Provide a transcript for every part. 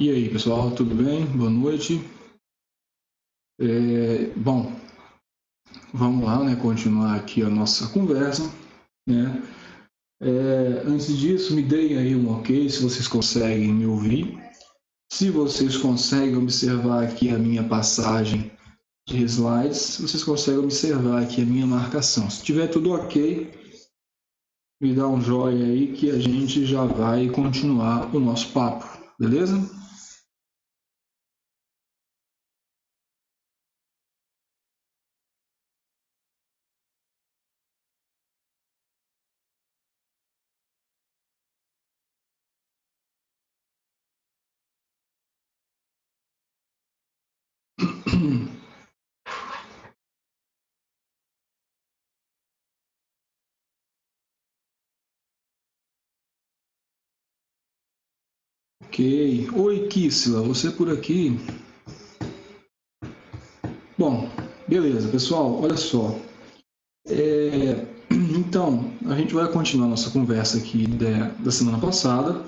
E aí, pessoal, tudo bem? Boa noite. Bom, vamos lá, né, continuar aqui a nossa conversa, né? Antes disso, me deem aí um ok, se vocês conseguem me ouvir. Se vocês conseguem observar aqui a minha passagem de slides, vocês conseguem observar aqui a minha marcação. Se tiver tudo ok, me dá um joinha aí que a gente já vai continuar o nosso papo, beleza? Ok. Oi, Kissila, você por aqui? Bom, beleza, pessoal, olha só. Então, a gente vai continuar nossa conversa aqui da semana passada.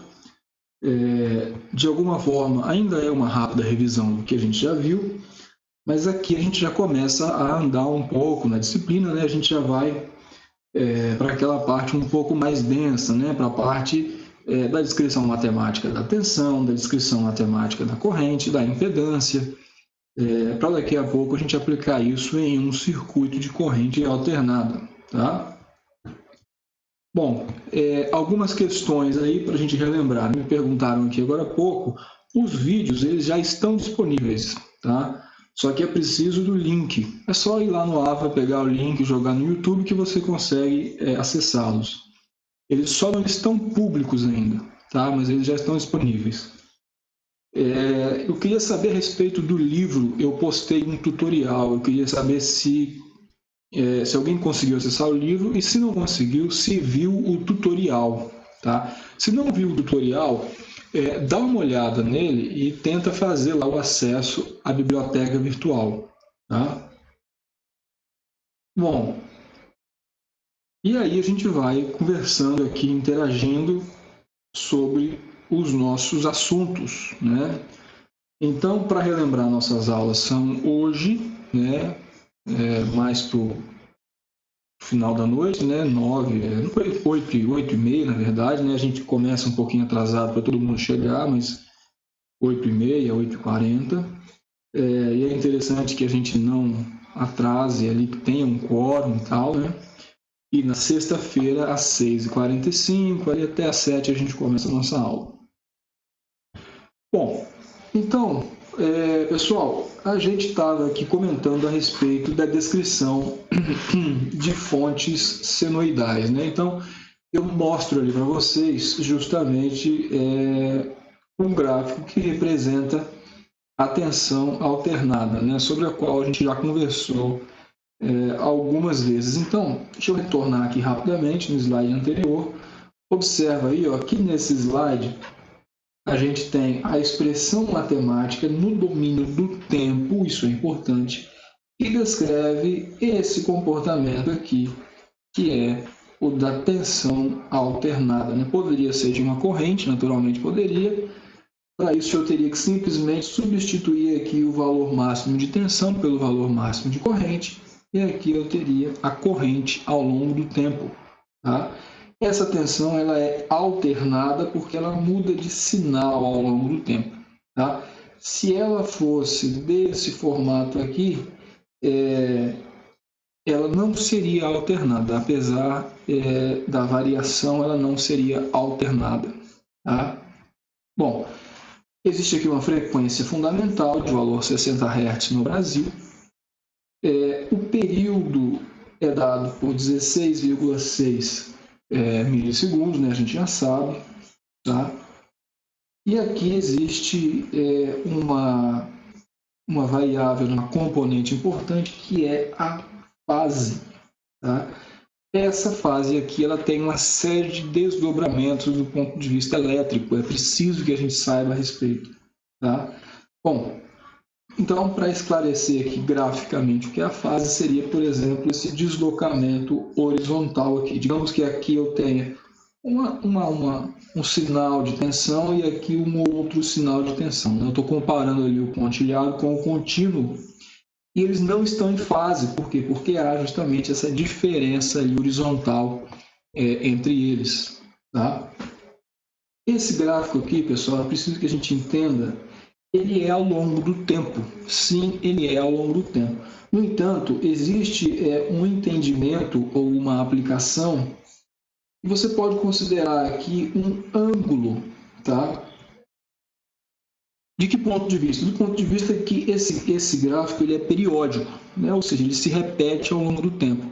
De alguma forma, ainda é uma rápida revisão do que a gente já viu, mas aqui a gente já começa a andar um pouco na disciplina, né? A gente já vai para aquela parte um pouco mais densa, né? Para a parte da descrição matemática da tensão, da descrição matemática da corrente, da impedância, para daqui a pouco a gente aplicar isso em um circuito de corrente alternada, tá? Bom, algumas questões aí para a gente relembrar. Me perguntaram aqui agora há pouco, os vídeos eles já estão disponíveis, tá? Só que é preciso do link. É só ir lá no AVA, pegar o link e jogar no YouTube que você consegue acessá-los. Eles só não estão públicos ainda, tá? Mas eles já estão disponíveis. Eu queria saber a respeito do livro, eu postei um tutorial, eu queria saber se alguém conseguiu acessar o livro e se não conseguiu, se viu o tutorial, tá? Se não viu o tutorial, dá uma olhada nele e tenta fazer lá o acesso à biblioteca virtual, tá? Bom, e aí a gente vai conversando aqui, interagindo sobre os nossos assuntos, né? Então, para relembrar, nossas aulas são hoje, né? Mais para o final da noite, né? 8h30, na verdade, né? A gente começa um pouquinho atrasado para todo mundo chegar, mas 8h30, 8h40. E é interessante que a gente não atrase ali, que tenha um quórum e tal, né? E na sexta-feira, às 6h45, ali até às 7 a gente começa a nossa aula. Bom, então, pessoal, a gente estava aqui comentando a respeito da descrição de fontes senoidais, né? Então, eu mostro ali para vocês justamente um gráfico que representa a tensão alternada, né? Sobre a qual a gente já conversou algumas vezes. Então, deixa eu retornar aqui rapidamente no slide anterior. Observa aí, ó, que nesse slide a gente tem a expressão matemática no domínio do tempo, isso é importante, e descreve esse comportamento aqui, que é o da tensão alternada, né? Poderia ser de uma corrente, naturalmente poderia. Para isso, eu teria que simplesmente substituir aqui o valor máximo de tensão pelo valor máximo de corrente, e aqui eu teria a corrente ao longo do tempo, tá? Essa tensão ela é alternada porque ela muda de sinal ao longo do tempo, tá? Se ela fosse desse formato aqui, ela não seria alternada, apesar da variação, ela não seria alternada, tá? Bom, existe aqui uma frequência fundamental de valor 60 Hz no Brasil. O período é dado por 16,6 milissegundos, né? A gente já sabe, tá? E aqui existe uma variável, uma componente importante, que é a fase, tá? Essa fase aqui ela tem uma série de desdobramentos do ponto de vista elétrico, é preciso que a gente saiba a respeito, tá? Bom, então, para esclarecer aqui graficamente o que é a fase, seria, por exemplo, esse deslocamento horizontal aqui. Digamos que aqui eu tenha um sinal de tensão e aqui um outro sinal de tensão. Eu estou comparando ali o pontilhado com o contínuo e eles não estão em fase. Por quê? Porque há justamente essa diferença ali horizontal entre eles. Tá? Esse gráfico aqui, pessoal, eu preciso que a gente entenda, ele é ao longo do tempo. Sim, ele é ao longo do tempo. No entanto, existe um entendimento ou uma aplicação que você pode considerar aqui um ângulo, tá? De que ponto de vista? Do ponto de vista que esse gráfico ele é periódico, né? Ou seja, ele se repete ao longo do tempo.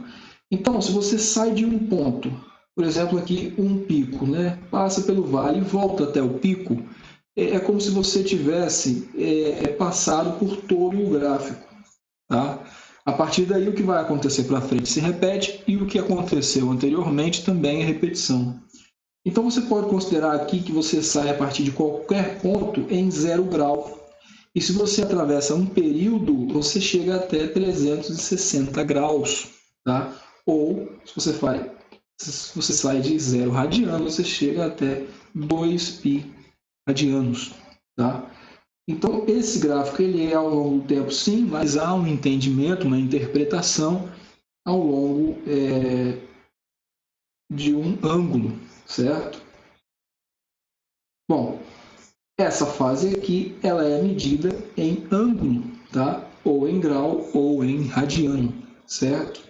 Então, se você sai de um ponto, por exemplo, aqui um pico, né? Passa pelo vale e volta até o pico, é como se você tivesse passado por todo o gráfico. Tá? A partir daí, o que vai acontecer para frente se repete e o que aconteceu anteriormente também é repetição. Então, você pode considerar aqui que você sai a partir de qualquer ponto em 0 grau. E se você atravessa um período, você chega até 360 graus. Tá? Ou, se você sai de 0 radiano, você chega até 2π radianos. Tá? Então, esse gráfico ele é ao longo do tempo, sim, mas há um entendimento, uma interpretação ao longo de um ângulo, certo? Bom, essa fase aqui ela é medida em ângulo, tá? Ou em grau ou em radiano, certo?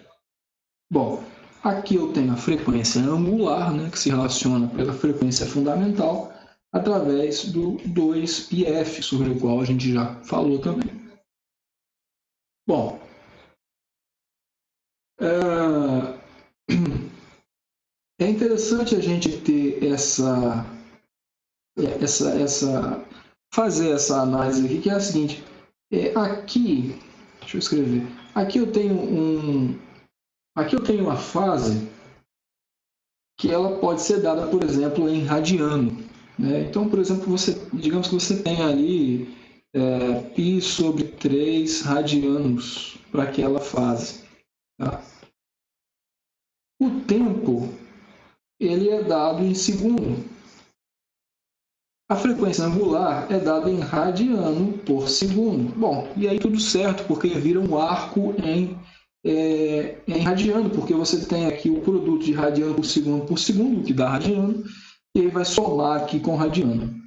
Bom, aqui eu tenho a frequência angular, né, que se relaciona pela frequência fundamental, através do 2πf, sobre o qual a gente já falou também. Bom, é interessante a gente ter fazer essa análise aqui, que é a seguinte, aqui, deixa eu escrever, aqui eu tenho uma fase que ela pode ser dada, por exemplo, em radiano. Né? Então, por exemplo, digamos que você tem ali π sobre 3 radianos para aquela fase. Tá? O tempo ele é dado em segundo. A frequência angular é dada em radiano por segundo. Bom, e aí tudo certo, porque vira um arco em radiano, porque você tem aqui o produto de radiano por segundo, que dá radiano, e aí vai somar aqui com radiano.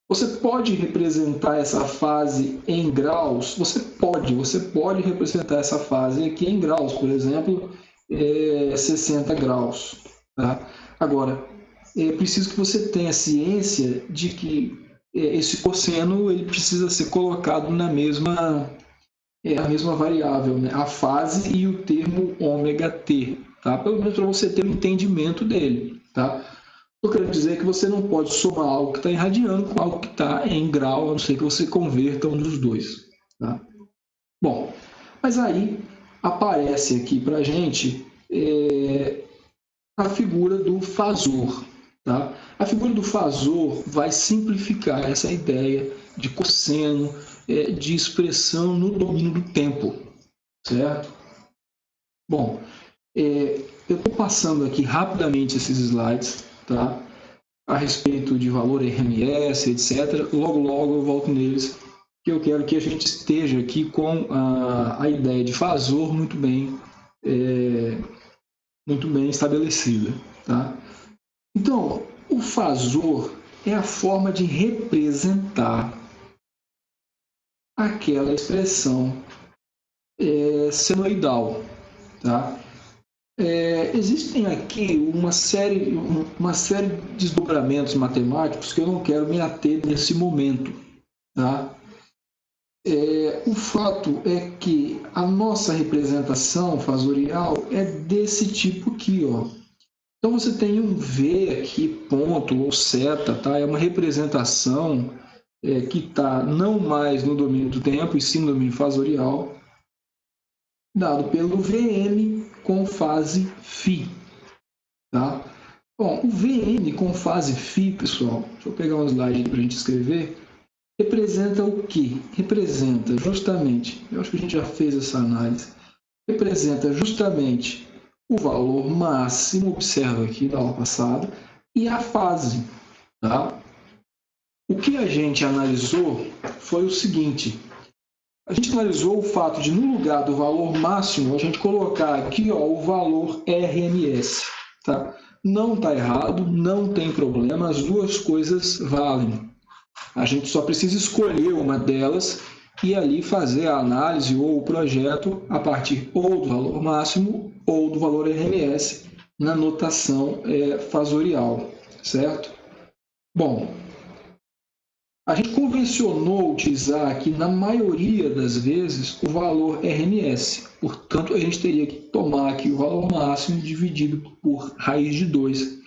Você pode representar essa fase em graus? Você pode representar essa fase aqui em graus, por exemplo, 60 graus. Tá? Agora, é preciso que você tenha ciência de que esse cosseno ele precisa ser colocado na mesma variável, né? A fase e o termo ômega t, tá? Pelo menos para você ter um entendimento dele. Tá? Eu quero dizer que você não pode somar algo que está em radiano com algo que está em grau, a não ser que você converta um dos dois. Tá? Bom, mas aí aparece aqui para a gente a figura do fasor. Tá? A figura do fasor vai simplificar essa ideia de cosseno, de expressão no domínio do tempo. Certo? Bom, eu estou passando aqui rapidamente esses slides, tá? A respeito de valor RMS, etc. Logo eu volto neles, que eu quero que a gente esteja aqui com a ideia de fasor muito bem estabelecida. Tá? Então, o fasor é a forma de representar aquela expressão senoidal. Tá? Existem aqui uma série de desdobramentos matemáticos que eu não quero me ater nesse momento. Tá? O fato é que a nossa representação fasorial é desse tipo aqui. Ó. Então, você tem um V aqui, ponto ou seta, tá? É uma representação que está não mais no domínio do tempo, e sim no domínio fasorial, dado pelo Vm com fase φ. Tá? Bom, o Vm com fase φ, pessoal, deixa eu pegar um slide para a gente escrever, representa o quê? Representa justamente, eu acho que a gente já fez essa análise, representa justamente o valor máximo, observa aqui da aula passada, e a fase. Tá? O que a gente analisou foi o seguinte: a gente analisou o fato de, no lugar do valor máximo, a gente colocar aqui o valor RMS. Tá? Não está errado, não tem problema, as duas coisas valem. A gente só precisa escolher uma delas e ali fazer a análise ou o projeto a partir ou do valor máximo ou do valor RMS na notação fasorial, certo? Bom, a gente convencionou utilizar aqui, na maioria das vezes, o valor RMS. Portanto, a gente teria que tomar aqui o valor máximo dividido por raiz de 2,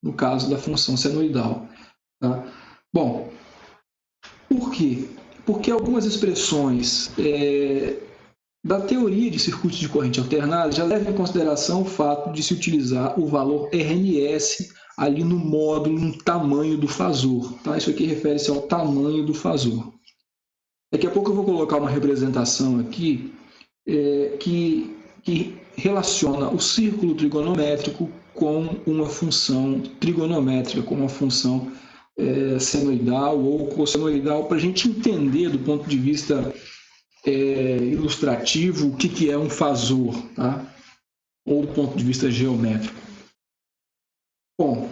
no caso da função senoidal. Tá? Bom, por quê? Porque algumas expressões da teoria de circuitos de corrente alternada já levam em consideração o fato de se utilizar o valor RMS ali no módulo, no tamanho do fasor. Tá? Isso aqui refere-se ao tamanho do fasor. Daqui a pouco eu vou colocar uma representação aqui que relaciona o círculo trigonométrico com uma função trigonométrica, com uma função senoidal ou cossenoidal, para a gente entender do ponto de vista ilustrativo o que é um fasor, tá? Ou do ponto de vista geométrico. Bom,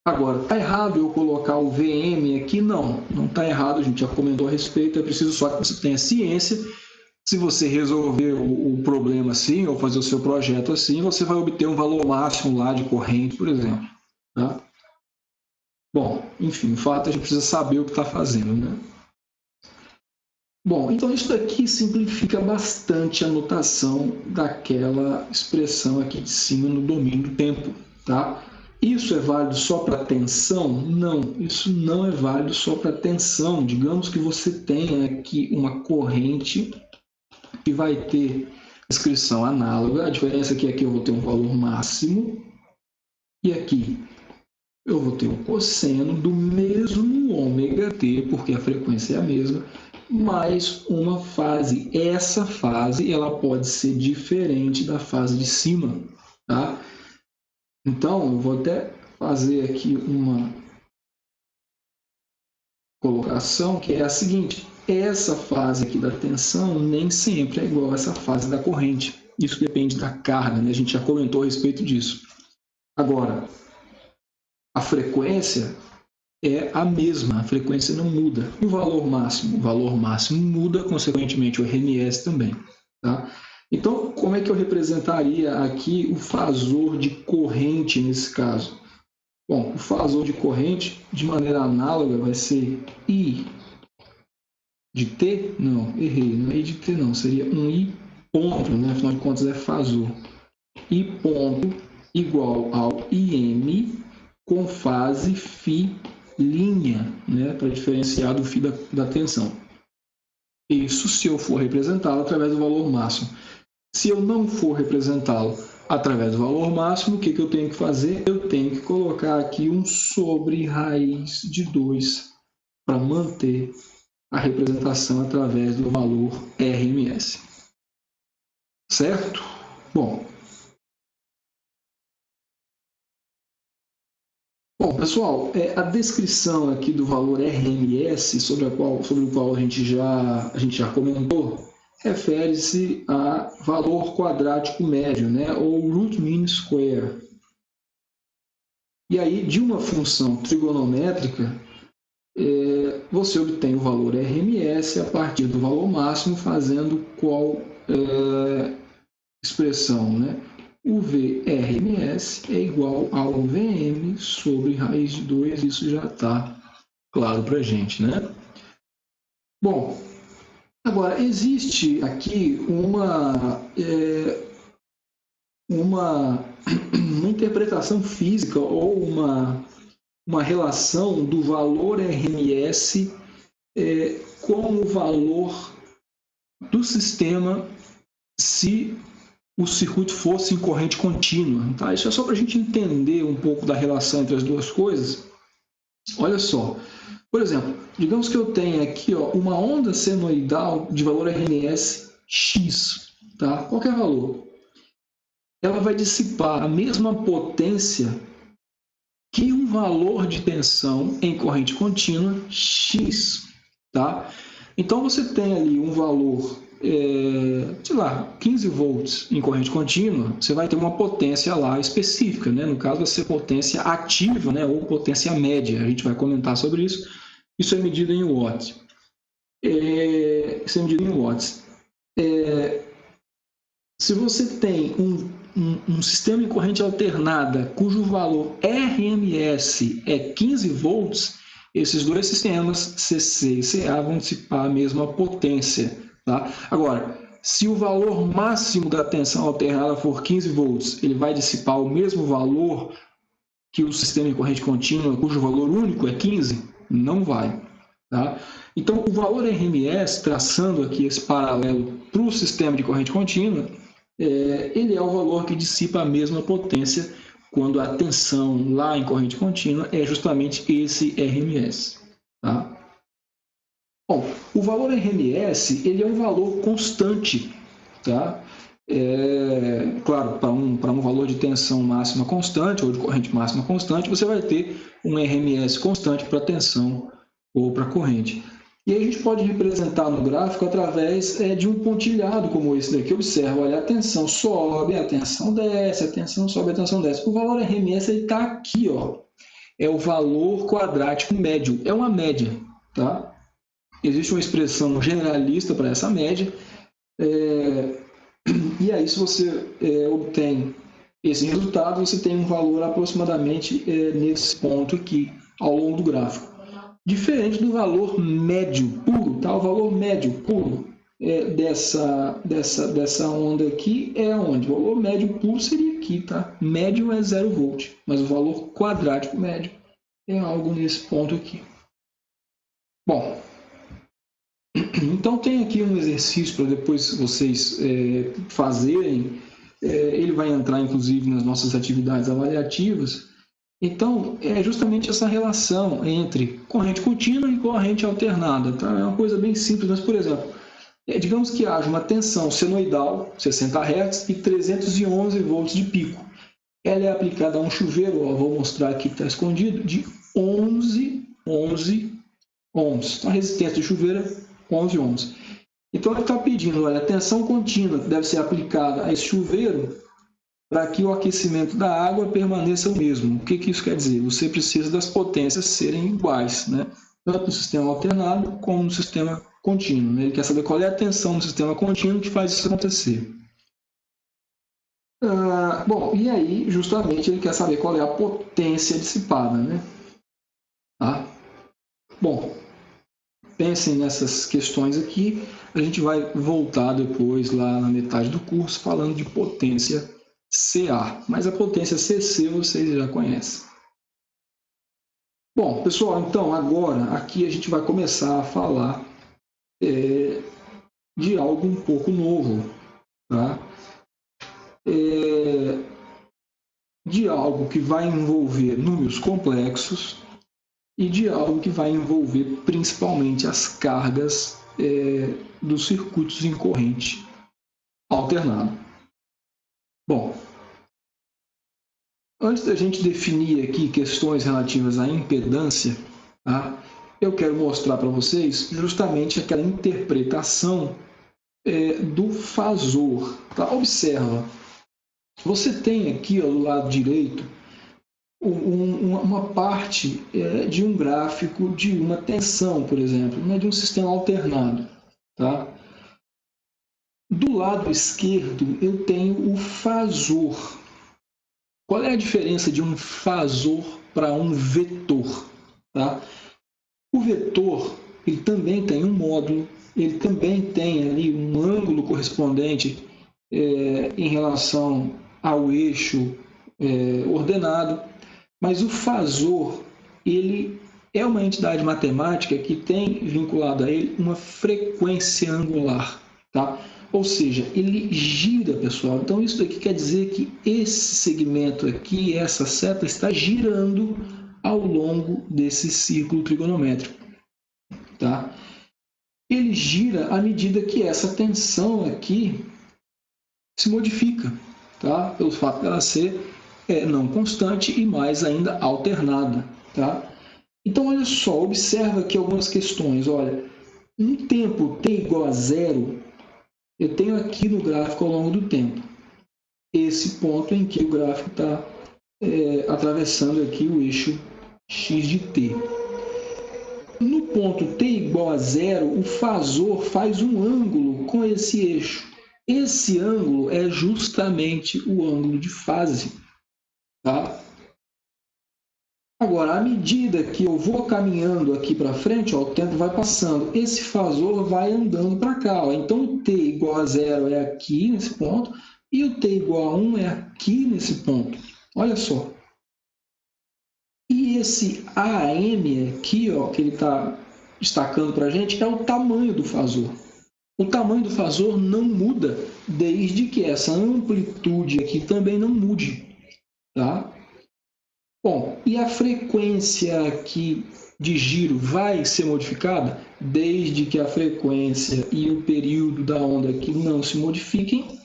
agora, está errado eu colocar o VM aqui? Não, não está errado, a gente já comentou a respeito, é preciso só que você tenha ciência. Se você resolver o problema assim, ou fazer o seu projeto assim, você vai obter um valor máximo lá de corrente, por exemplo. Tá? Bom, enfim, o fato é que a gente precisa saber o que está fazendo, né? Bom, então isso daqui simplifica bastante a notação daquela expressão aqui de cima no domínio do tempo, tá? Isso é válido só para tensão? Não, isso não é válido só para tensão. Digamos que você tenha aqui uma corrente que vai ter descrição análoga. A diferença é que aqui eu vou ter um valor máximo e aqui eu vou ter o cosseno do mesmo ômega t, porque a frequência é a mesma, mais uma fase. Essa fase ela pode ser diferente da fase de cima, tá? Então, eu vou até fazer aqui uma colocação que é a seguinte: essa fase aqui da tensão nem sempre é igual a essa fase da corrente. Isso depende da carga, né? A gente já comentou a respeito disso. Agora, a frequência é a mesma, a frequência não muda. O valor máximo muda, consequentemente o RMS também. Tá? Então, como é que eu representaria aqui o fasor de corrente nesse caso? Bom, o fasor de corrente, de maneira análoga, vai ser I de T? Não, errei, não é I de T não, seria um I ponto, né? Afinal de contas é fasor. I ponto igual ao IM com fase φ linha, né? Para diferenciar do φ da tensão. Isso se eu for representá-lo através do valor máximo. Se eu não for representá-lo através do valor máximo, o que eu tenho que fazer? Eu tenho que colocar aqui um sobre raiz de 2 para manter a representação através do valor RMS. Certo? Bom, pessoal, a descrição aqui do valor RMS, sobre o qual a gente já comentou, refere-se a valor quadrático médio, né? Ou root mean square. E aí, de uma função trigonométrica, você obtém o valor RMS a partir do valor máximo, fazendo qual expressão, né? O VRMS é igual ao VM sobre raiz de 2, isso já está claro para a gente, né? Bom, agora, existe aqui uma interpretação física ou uma relação do valor RMS com o valor do sistema se o circuito fosse em corrente contínua. Tá? Isso é só para a gente entender um pouco da relação entre as duas coisas. Olha só, por exemplo, digamos que eu tenha aqui uma onda senoidal de valor RMS X, tá? Qualquer valor. Ela vai dissipar a mesma potência valor de tensão em corrente contínua X, tá? Então, você tem ali um valor, sei lá, 15 volts em corrente contínua, você vai ter uma potência lá específica, né? No caso, vai ser potência ativa, né? Ou potência média, a gente vai comentar sobre isso. Isso é medido em watts. Isso é medido em watts. Se você tem um sistema em corrente alternada cujo valor RMS é 15 volts, esses dois sistemas, CC e CA, vão dissipar a mesma potência. Tá? Agora, se o valor máximo da tensão alternada for 15 volts, ele vai dissipar o mesmo valor que o sistema em corrente contínua, cujo valor único é 15? Não vai. Tá? Então, o valor RMS, traçando aqui esse paralelo para o sistema de corrente contínua, ele é o valor que dissipa a mesma potência quando a tensão lá em corrente contínua é justamente esse RMS. Tá? Bom, o valor RMS ele é um valor constante. Tá? Claro, para um valor de tensão máxima constante ou de corrente máxima constante, você vai ter um RMS constante para tensão ou para corrente. E aí a gente pode representar no gráfico através de um pontilhado como esse daqui. Observa, olha, a tensão sobe, a tensão desce, a tensão sobe, a tensão desce. O valor RMS está aqui, ó. É o valor quadrático médio, é uma média. Tá? Existe uma expressão generalista para essa média. E aí, se você obtém esse resultado, você tem um valor aproximadamente nesse ponto aqui, ao longo do gráfico. Diferente do valor médio puro, tá? O valor médio puro dessa onda aqui é onde? O valor médio puro seria aqui, tá? Médio é 0 volt, mas o valor quadrático médio é algo nesse ponto aqui. Bom, então tem aqui um exercício para depois vocês fazerem. Ele vai entrar, inclusive, nas nossas atividades avaliativas. Então, é justamente essa relação entre corrente contínua e corrente alternada. Tá? É uma coisa bem simples, mas, por exemplo, digamos que haja uma tensão senoidal, 60 Hz, e 311 volts de pico. Ela é aplicada a um chuveiro, vou mostrar aqui que está escondido, de 11 ohms. A resistência do chuveiro é 11 ohms. Então, ele está pedindo, olha, a tensão contínua que deve ser aplicada a esse chuveiro para que o aquecimento da água permaneça o mesmo. O que isso quer dizer? Você precisa das potências serem iguais, né? Tanto no sistema alternado como no sistema contínuo. Ele quer saber qual é a tensão no sistema contínuo que faz isso acontecer. Bom, e aí, justamente, ele quer saber qual é a potência dissipada, né? Tá? Bom, pensem nessas questões aqui. A gente vai voltar depois, lá na metade do curso, falando de potência CA, mas a potência CC vocês já conhecem. Bom, pessoal, então agora aqui a gente vai começar a falar de algo um pouco novo, tá? De algo que vai envolver números complexos e de algo que vai envolver principalmente as cargas dos circuitos em corrente alternada. Bom, antes da gente definir aqui questões relativas à impedância, tá? Eu quero mostrar para vocês justamente aquela interpretação do fasor. Tá? Observa, você tem aqui do lado direito uma parte de um gráfico de uma tensão, por exemplo, de um sistema alternado. Tá? Do lado esquerdo eu tenho o fasor. Qual é a diferença de um fasor para um vetor? Tá? O vetor ele também tem um módulo, ele também tem ali um ângulo correspondente em relação ao eixo ordenado, mas o fasor ele é uma entidade matemática que tem vinculado a ele uma frequência angular. Tá? Ou seja, ele gira, pessoal. Então, isso daqui quer dizer que esse segmento aqui, essa seta, está girando ao longo desse círculo trigonométrico. Tá? Ele gira à medida que essa tensão aqui se modifica, tá? Pelo fato dela ser é não constante e mais ainda alternada, tá? Então, olha só, observa aqui algumas questões. Olha, um tempo t igual a zero, eu tenho aqui no gráfico ao longo do tempo esse ponto em que o gráfico está atravessando aqui o eixo x de t. No ponto t igual a zero, o fasor faz um ângulo com esse eixo. Esse ângulo é justamente o ângulo de fase, tá? Agora, à medida que eu vou caminhando aqui para frente, ó, o tempo vai passando, esse fasor vai andando para cá. Ó. Então, o t igual a zero é aqui nesse ponto e o t igual a 1 é aqui nesse ponto. Olha só. E esse AM aqui, ó, que ele está destacando para a gente, é o tamanho do fasor. O tamanho do fasor não muda desde que essa amplitude aqui também não mude, tá? Bom, e a frequência aqui de giro vai ser modificada desde que a frequência e o período da onda aqui não se modifiquem.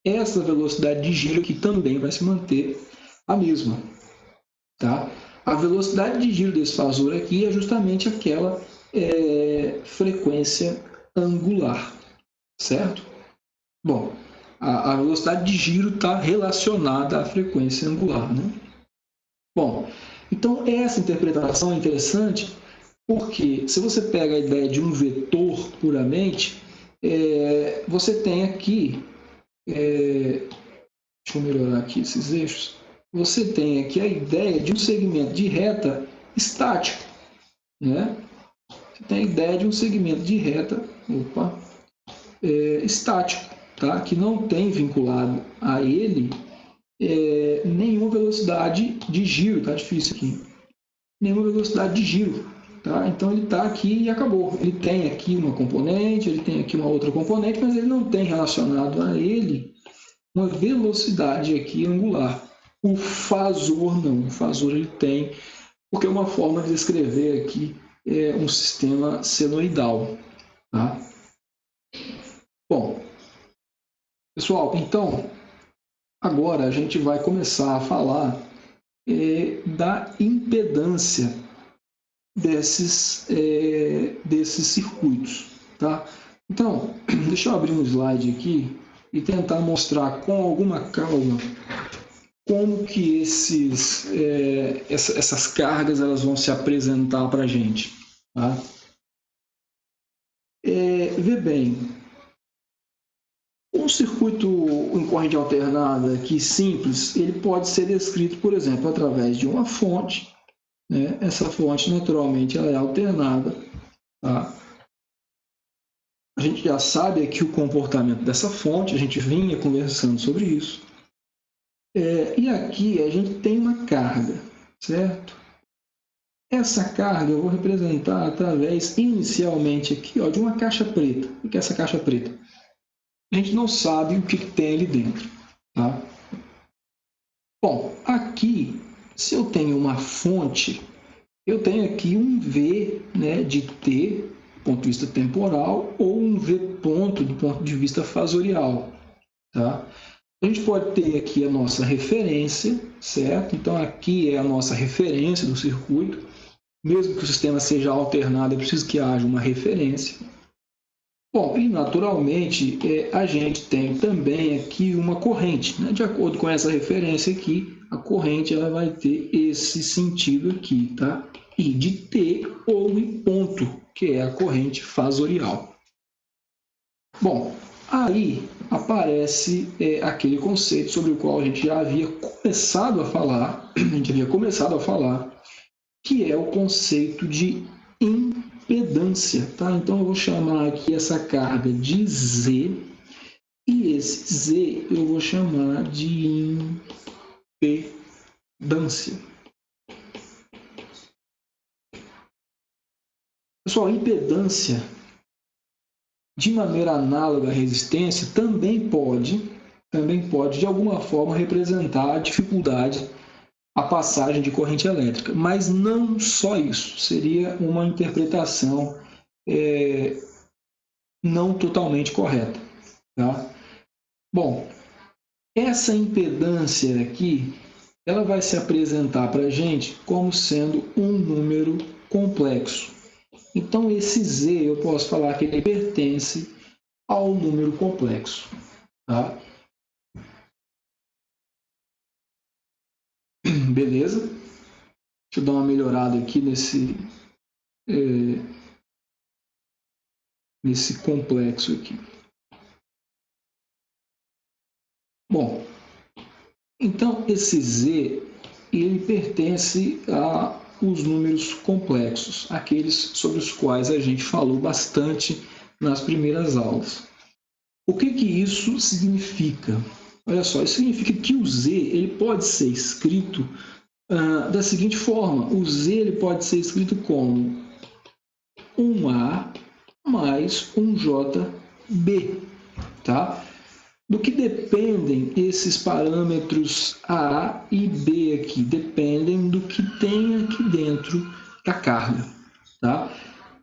Essa velocidade de giro aqui também vai se manter a mesma, tá? A velocidade de giro desse fasor aqui é justamente aquela frequência angular, certo? Bom, a velocidade de giro está relacionada à frequência angular, né? Bom, então essa interpretação é interessante porque se você pega a ideia de um vetor puramente, você tem aqui, deixa eu melhorar aqui esses eixos, você tem aqui a ideia de um segmento de reta estático, né? Você tem a ideia de um segmento de reta estático, tá? Que não tem vinculado a ele nenhuma velocidade de giro, tá difícil aqui, nenhuma velocidade de giro, tá? Então ele está aqui e acabou. Ele tem aqui uma componente, ele tem aqui uma outra componente, mas ele não tem relacionado a ele uma velocidade aqui angular. O fasor não, o fasor ele tem, porque é uma forma de descrever aqui um sistema senoidal, tá? Bom, pessoal, então agora a gente vai começar a falar da impedância desses circuitos, tá? Então, deixa eu abrir um slide aqui e tentar mostrar com alguma calma como que essas cargas elas vão se apresentar para a gente, tá? Vê bem, um circuito em corrente alternada aqui simples, ele pode ser descrito, por exemplo, através de uma fonte, né? Essa fonte, naturalmente, ela é alternada, tá? A gente já sabe aqui o comportamento dessa fonte, a gente vinha conversando sobre isso. E aqui a gente tem uma carga, certo? Essa carga eu vou representar através, inicialmente, aqui, ó, de uma caixa preta. O que é essa caixa preta? A gente não sabe o que tem ali dentro, tá? Bom, aqui, se eu tenho uma fonte, eu tenho aqui um V, né, de T, do ponto de vista temporal, ou um V ponto do ponto de vista fasorial, tá? A gente pode ter aqui a nossa referência, certo? Então, aqui é a nossa referência do circuito. Mesmo que o sistema seja alternado, é preciso que haja uma referência. Bom, e naturalmente a gente tem também aqui uma corrente, né? De acordo com essa referência aqui, a corrente ela vai ter esse sentido aqui, tá? I de T ou I ponto, que é a corrente fasorial. Bom, aí aparece aquele conceito sobre o qual a gente já havia começado a falar, que é o conceito de impedância, tá? Então eu vou chamar aqui essa carga de Z e esse Z eu vou chamar de impedância. Pessoal, impedância, de maneira análoga à resistência, também pode de alguma forma representar a dificuldade a passagem de corrente elétrica, mas não só isso, seria uma interpretação não totalmente correta, tá? Bom, essa impedância aqui, ela vai se apresentar para a gente como sendo um número complexo. Então, esse Z, eu posso falar que ele pertence ao número complexo. Tá? Beleza? Deixa eu dar uma melhorada aqui nesse complexo aqui. Bom, então esse Z, ele pertence aos números complexos, aqueles sobre os quais a gente falou bastante nas primeiras aulas. O que isso significa? Olha só, isso significa que o Z ele pode ser escrito da seguinte forma: o Z ele pode ser escrito como 1A mais 1JB, tá? Do que dependem esses parâmetros A e B aqui? Dependem do que tem aqui dentro da carga, tá?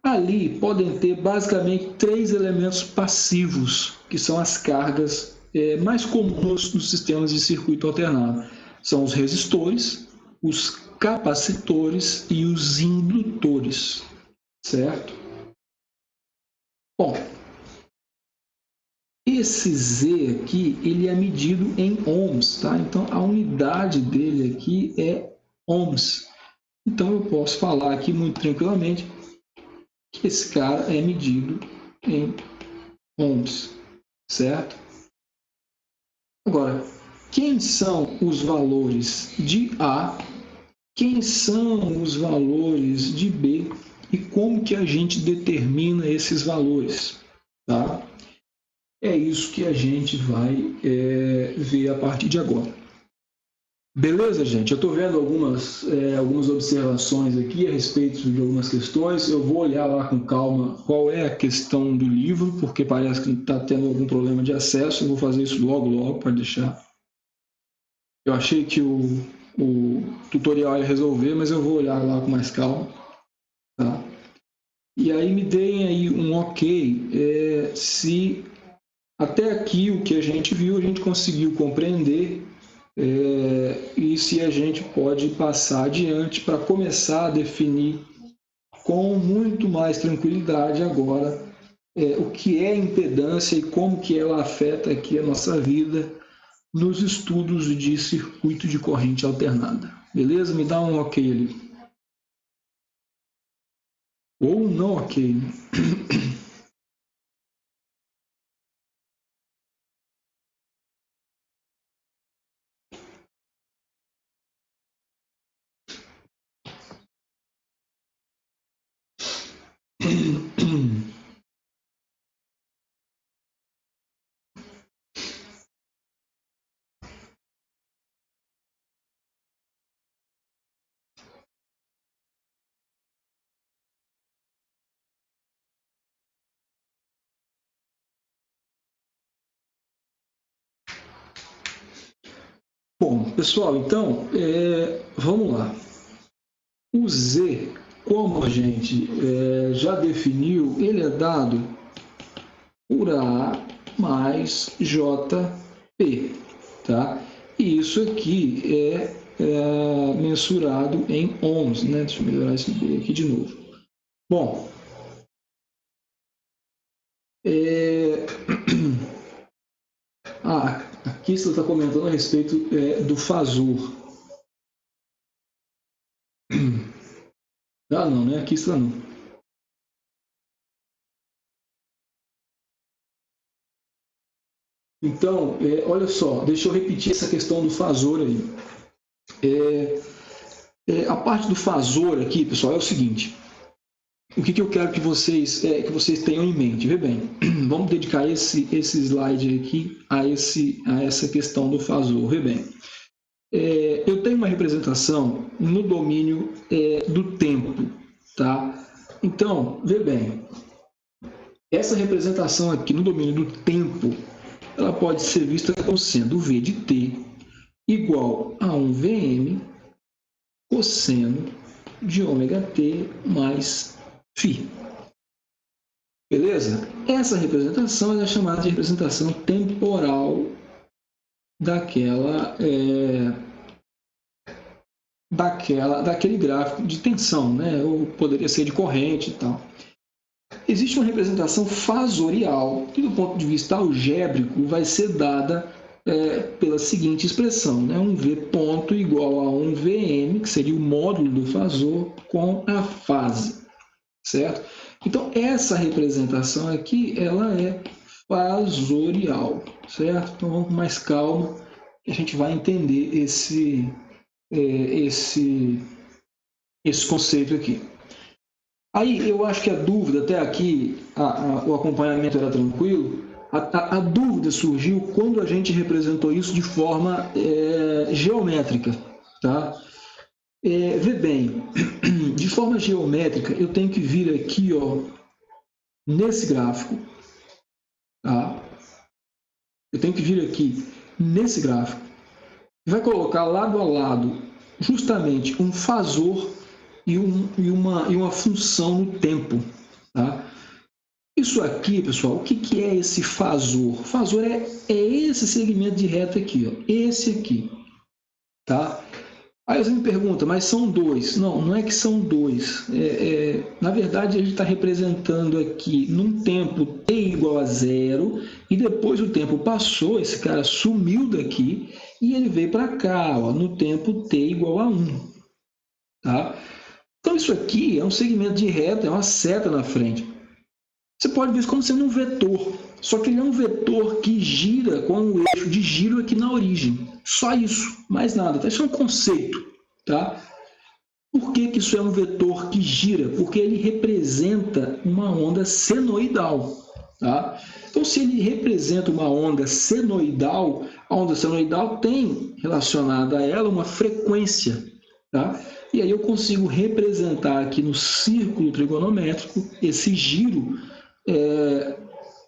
Ali podem ter basicamente 3 elementos passivos, que são as cargas mais comuns nos sistemas de circuito alternado. São os resistores, os capacitores e os indutores, certo? Bom, esse Z aqui, ele é medido em ohms, tá? Então, a unidade dele aqui é ohms. Então, eu posso falar aqui muito tranquilamente que esse cara é medido em ohms, certo? Agora, quem são os valores de A, quem são os valores de B e como que a gente determina esses valores, tá? É isso que a gente vai ver a partir de agora. Beleza, gente? Eu estou vendo algumas observações aqui a respeito de algumas questões. Eu vou olhar lá com calma qual é a questão do livro, porque parece que está tendo algum problema de acesso. Eu vou fazer isso logo, pode deixar. Eu achei que o tutorial ia resolver, mas eu vou olhar lá com mais calma. Tá? E aí me deem aí um ok se até aqui o que a gente viu, a gente conseguiu compreender e se a gente pode passar adiante para começar a definir com muito mais tranquilidade agora o que é impedância e como que ela afeta aqui a nossa vida nos estudos de circuito de corrente alternada. Beleza? Me dá um ok ali. Ou um não ok, né? Bom, pessoal, então, vamos lá. O Z, como a gente já definiu, ele é dado por A mais JP, tá? E isso aqui é mensurado em ohms, né? Deixa eu melhorar esse B aqui de novo. Bom, aqui você está comentando a respeito do fasor. Ah, não, né? Aqui está não. Então, olha só, deixa eu repetir essa questão do fasor aí. A parte do fasor aqui, pessoal, é o seguinte. O que eu quero que vocês tenham em mente? Vê bem, vamos dedicar esse slide aqui a essa questão do fasor. Vê bem, eu tenho uma representação no domínio do tempo, tá? Então, vê bem, essa representação aqui no domínio do tempo, ela pode ser vista como sendo V de t igual a 1 Vm cosseno de ômega t mais φ. Beleza? Essa representação é chamada de representação temporal daquela daquele gráfico de tensão, né? Ou poderia ser de corrente e tal. Existe uma representação fasorial, que do ponto de vista algébrico vai ser dada pela seguinte expressão, né? Um V ponto igual a um Vm, que seria o módulo do fasor, com a fase, certo? Então, essa representação aqui, ela é fasorial, certo? Então, vamos com mais calma, que a gente vai entender esse conceito aqui. Aí, eu acho que a dúvida, até aqui, o acompanhamento era tranquilo. A dúvida surgiu quando a gente representou isso de forma geométrica, tá? Vê bem, de forma geométrica, eu tenho que vir aqui, ó, nesse gráfico, tá? Eu tenho que vir aqui nesse gráfico e vai colocar lado a lado justamente um fasor e uma função no tempo, tá? Isso aqui, pessoal, o que é esse fasor? Fasor é esse segmento de reta aqui, ó, esse aqui, tá? Aí você me pergunta, mas são dois? Não, não é que são dois. Na verdade, a gente está representando aqui num tempo t igual a 0 e depois o tempo passou, esse cara sumiu daqui e ele veio para cá, ó, no tempo t igual a 1, tá? Então, isso aqui é um segmento de reta, é uma seta na frente. Você pode ver isso como sendo um vetor, só que ele é um vetor que gira com o eixo de giro aqui na origem. Só isso, mais nada. Tá? Isso é um conceito. Tá? Por que isso é um vetor que gira? Porque ele representa uma onda senoidal. Tá? Então, se ele representa uma onda senoidal, a onda senoidal tem relacionada a ela uma frequência. Tá? E aí eu consigo representar aqui no círculo trigonométrico esse giro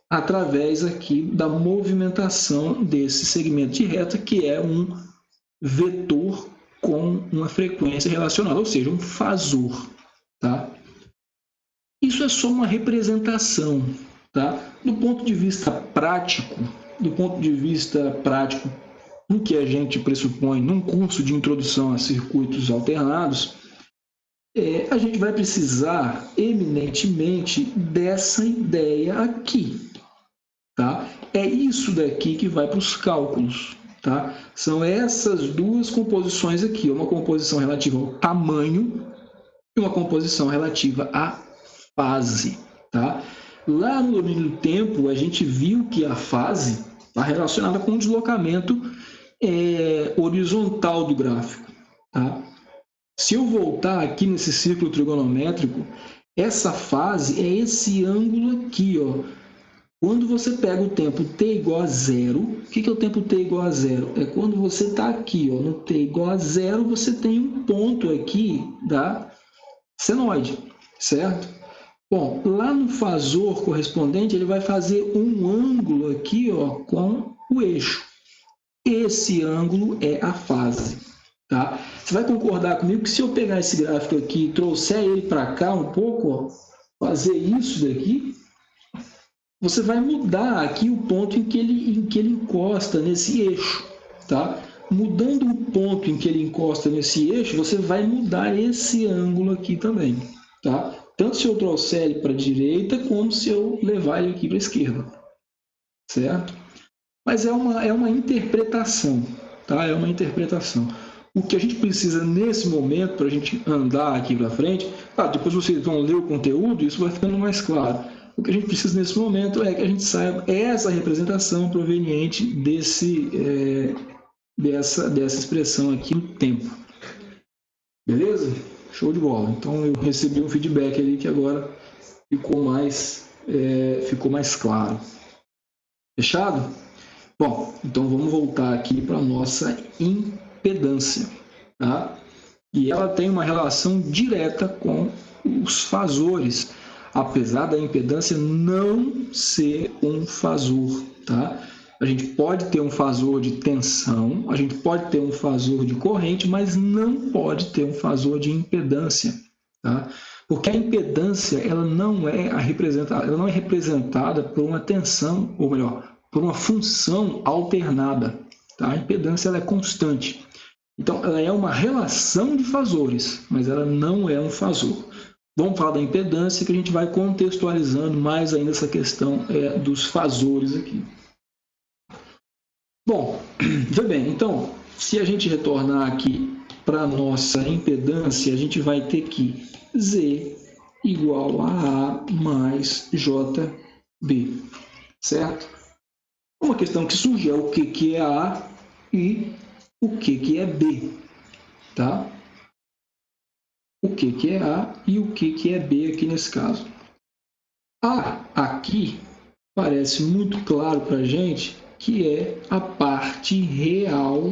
através aqui da movimentação desse segmento de reta, que é um vetor com uma frequência relacionada, ou seja, um fasor. Tá? Isso é só uma representação. Tá? Do ponto de vista prático, no que a gente pressupõe num curso de introdução a circuitos alternados, a gente vai precisar eminentemente dessa ideia aqui. Tá? É isso daqui que vai para os cálculos. Tá? São essas duas composições aqui, uma composição relativa ao tamanho e uma composição relativa à fase. Tá? Lá no domínio do tempo, a gente viu que a fase está relacionada com o deslocamento horizontal do gráfico. Tá? Se eu voltar aqui nesse círculo trigonométrico, essa fase é esse ângulo aqui, ó. Quando você pega o tempo t igual a 0, o que é o tempo t igual a 0? É quando você está aqui, ó, no t igual a 0, você tem um ponto aqui da senoide, certo? Bom, lá no fasor correspondente, ele vai fazer um ângulo aqui, ó, com o eixo. Esse ângulo é a fase. Tá? Você vai concordar comigo que se eu pegar esse gráfico aqui e trouxer ele para cá um pouco, ó, fazer isso daqui, você vai mudar aqui o ponto em que ele encosta nesse eixo. Tá? Mudando o ponto em que ele encosta nesse eixo, você vai mudar esse ângulo aqui também. Tá? Tanto se eu trouxer ele para a direita, como se eu levar ele aqui para a esquerda. Certo? Mas é uma interpretação. Tá? É uma interpretação. O que a gente precisa nesse momento, para a gente andar aqui para frente, depois vocês vão ler o conteúdo, isso vai ficando mais claro. O que a gente precisa nesse momento é que a gente saiba essa representação proveniente dessa expressão aqui no tempo. Beleza? Show de bola. Então eu recebi um feedback ali que agora ficou mais claro. Fechado? Bom, então vamos voltar aqui para a nossa impedância, tá? E ela tem uma relação direta com os fasores, apesar da impedância não ser um fasor, tá? A gente pode ter um fasor de tensão, a gente pode ter um fasor de corrente, mas não pode ter um fasor de impedância, tá? Porque a impedância ela não é representada por uma tensão, ou melhor, por uma função alternada. Tá? A impedância ela é constante. Então, ela é uma relação de fasores, mas ela não é um fasor. Vamos falar da impedância, que a gente vai contextualizando mais ainda essa questão dos fasores aqui. Bom, veja bem, então, se a gente retornar aqui para a nossa impedância, a gente vai ter que Z igual a A mais JB, certo? Uma questão que surge é o que é A e o que é B, tá? O que é A e o que é B aqui nesse caso. A aqui parece muito claro para a gente que é a parte real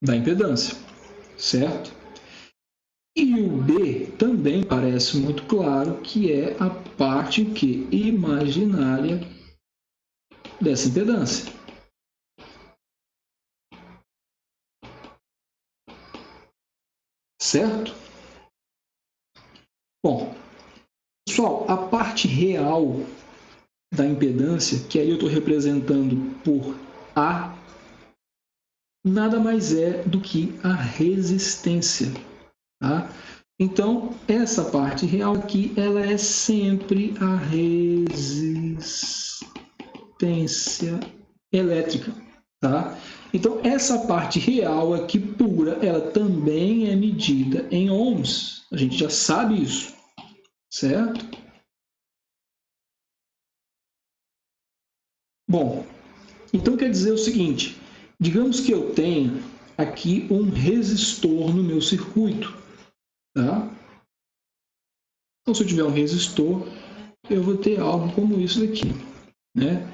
da impedância, certo? E o B também parece muito claro que é a parte que imaginária dessa impedância. Certo? Bom, pessoal, a parte real da impedância, que aí eu estou representando por A, nada mais é do que a resistência. Tá? Então, essa parte real aqui, ela é sempre a resistência elétrica. Tá? Então, essa parte real aqui, pura, ela também é medida em ohms. A gente já sabe isso, certo? Bom, então quer dizer o seguinte, digamos que eu tenha aqui um resistor no meu circuito, tá? Então, se eu tiver um resistor, eu vou ter algo como isso daqui, né?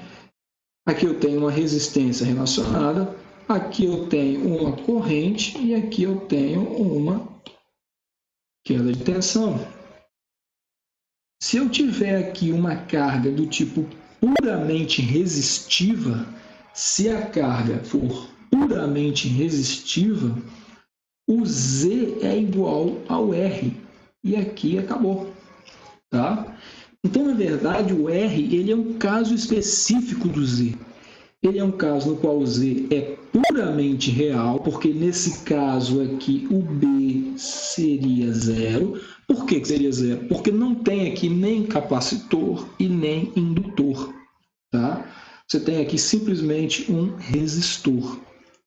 Aqui eu tenho uma resistência relacionada, aqui eu tenho uma corrente e aqui eu tenho uma queda de tensão. Se eu tiver aqui uma carga do tipo puramente resistiva, se a carga for puramente resistiva, o Z é igual ao R. E aqui acabou. Tá? Então, na verdade, o R ele é um caso específico do Z. Ele é um caso no qual o Z é puramente real, porque nesse caso aqui o B seria zero. Por que seria zero? Porque não tem aqui nem capacitor e nem indutor. Tá? Você tem aqui simplesmente um resistor,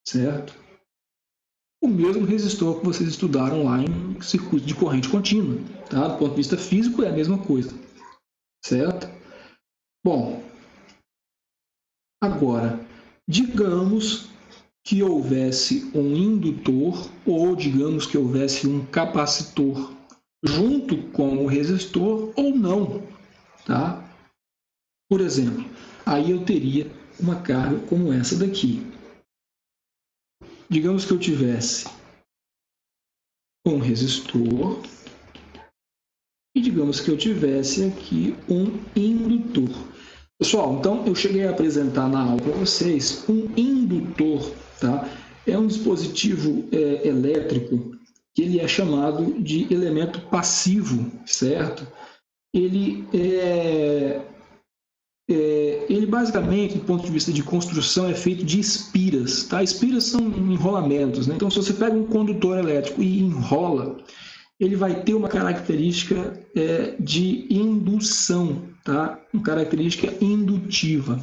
certo? O mesmo resistor que vocês estudaram lá em circuito de corrente contínua. Tá? Do ponto de vista físico é a mesma coisa, certo? Bom, agora, digamos que houvesse um indutor ou digamos que houvesse um capacitor junto com o resistor ou não, tá? Por exemplo, aí eu teria uma carga como essa daqui. Digamos que eu tivesse um resistor e digamos que eu tivesse aqui um indutor. Pessoal, então eu cheguei a apresentar na aula para vocês um indutor, tá? É um dispositivo elétrico que ele é chamado de elemento passivo, certo? Ele basicamente, do ponto de vista de construção, é feito de espiras, tá? Espiras são enrolamentos, né? Então, se você pega um condutor elétrico e enrola, ele vai ter uma característica de indução, tá? Uma característica indutiva.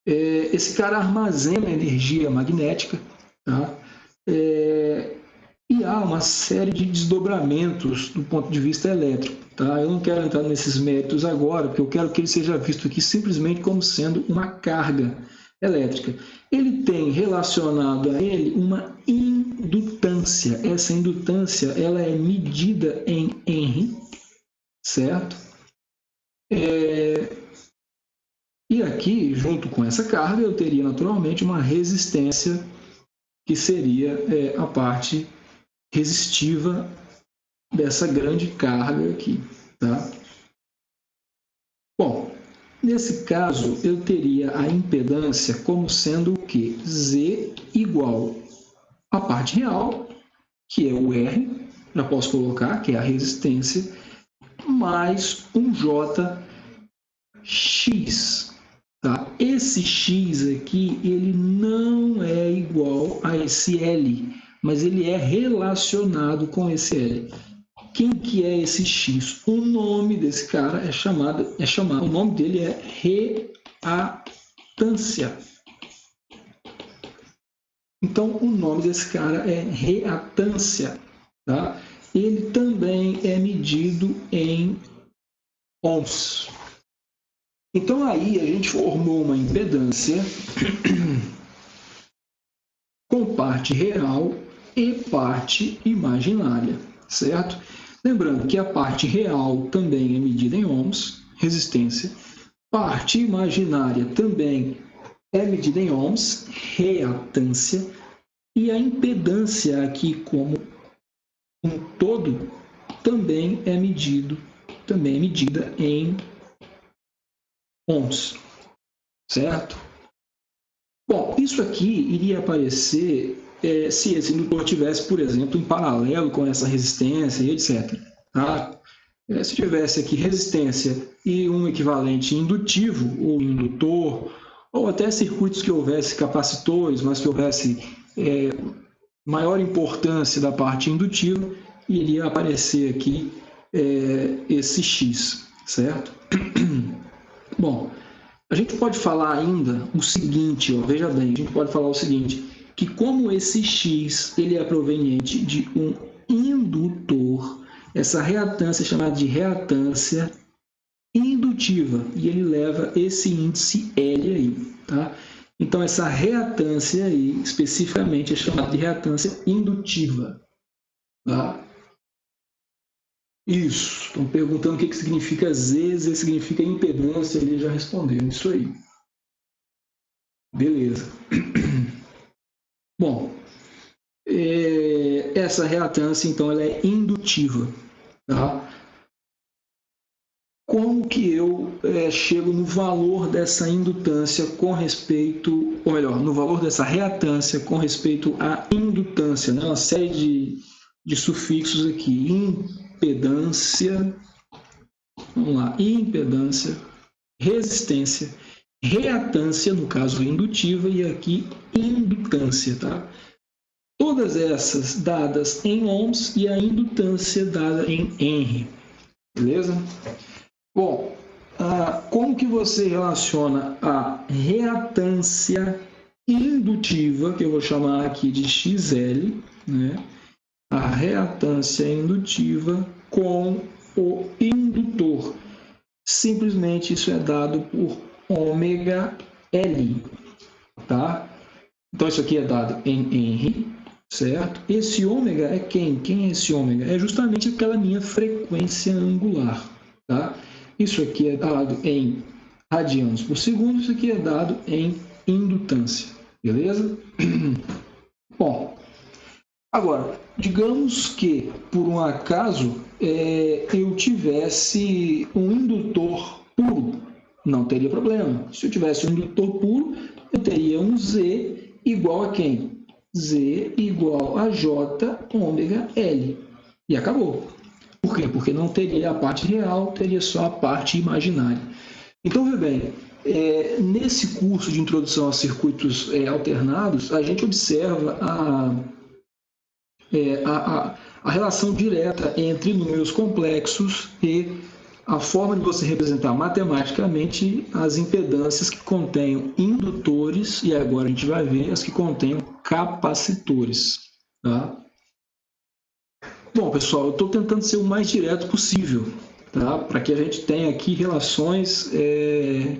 Esse cara armazena energia magnética, tá? E há uma série de desdobramentos do ponto de vista elétrico. Tá? Eu não quero entrar nesses méritos agora, porque eu quero que ele seja visto aqui simplesmente como sendo uma carga elétrica. Ele tem relacionado a ele uma indutância. Essa indutância ela é medida em Henry, certo? E aqui, junto com essa carga, eu teria naturalmente uma resistência que seria a parte resistiva dessa grande carga aqui, tá? Bom, nesse caso eu teria a impedância como sendo o quê? Z igual à parte real, que é o R, já posso colocar, que é a resistência, mais um JX. Tá? Esse x aqui, ele não é igual a esse L, mas ele é relacionado com esse L. Quem que é esse x? O nome desse cara é chamado, o nome dele é reatância. Então, o nome desse cara é reatância. Tá? Ele também é medido em ohms. Então, aí a gente formou uma impedância com parte real e parte imaginária, certo? Lembrando que a parte real também é medida em ohms, resistência. Parte imaginária também é medida em ohms, reatância. E a impedância aqui como um todo também é medida em ohms, certo? Bom, isso aqui iria aparecer se esse indutor tivesse, por exemplo, em paralelo com essa resistência e etc. Tá? Se tivesse aqui resistência e um equivalente indutivo ou indutor, ou até circuitos que houvesse capacitores, mas que houvesse maior importância da parte indutiva, iria aparecer aqui esse X, certo? Bom, a gente pode falar ainda o seguinte, ó, veja bem, a gente pode falar o seguinte, que como esse X ele é proveniente de um indutor, essa reatância é chamada de reatância indutiva, e ele leva esse índice L aí, tá? Então, essa reatância aí, especificamente, é chamada de reatância indutiva, tá? Isso. Estão perguntando o que significa Z. Z significa impedância. Ele já respondeu isso aí. Beleza. Bom, essa reatância, então, ela é indutiva. Tá? Como que eu chego no valor dessa indutância com respeito, ou melhor, no valor dessa reatância com respeito à indutância, né? Uma série de sufixos aqui. Impedância, vamos lá, impedância, resistência, reatância, no caso indutiva, e aqui indutância, tá? Todas essas dadas em ohms e a indutância dada em Henry, beleza? Bom, como que você relaciona a reatância indutiva, que eu vou chamar aqui de XL, né? A reatância indutiva com o indutor? Simplesmente isso é dado por ômega L, tá? Então isso aqui é dado em Henry, certo? Esse ômega é quem? Quem é esse ômega? É justamente aquela minha frequência angular, tá? Isso aqui é dado em radianos por segundo, isso aqui é dado em indutância, beleza? Bom, agora, digamos que, por um acaso, eu tivesse um indutor puro, não teria problema. Se eu tivesse um indutor puro, eu teria um Z igual a quem? Z igual a J ômega L. E acabou. Por quê? Porque não teria a parte real, teria só a parte imaginária. Então, veja bem, nesse curso de introdução a circuitos alternados, a gente observa a relação direta entre números complexos e a forma de você representar matematicamente as impedâncias que contenham indutores, e agora a gente vai ver as que contenham capacitores. Tá? Bom, pessoal, eu estou tentando ser o mais direto possível, tá? Para que a gente tenha aqui relações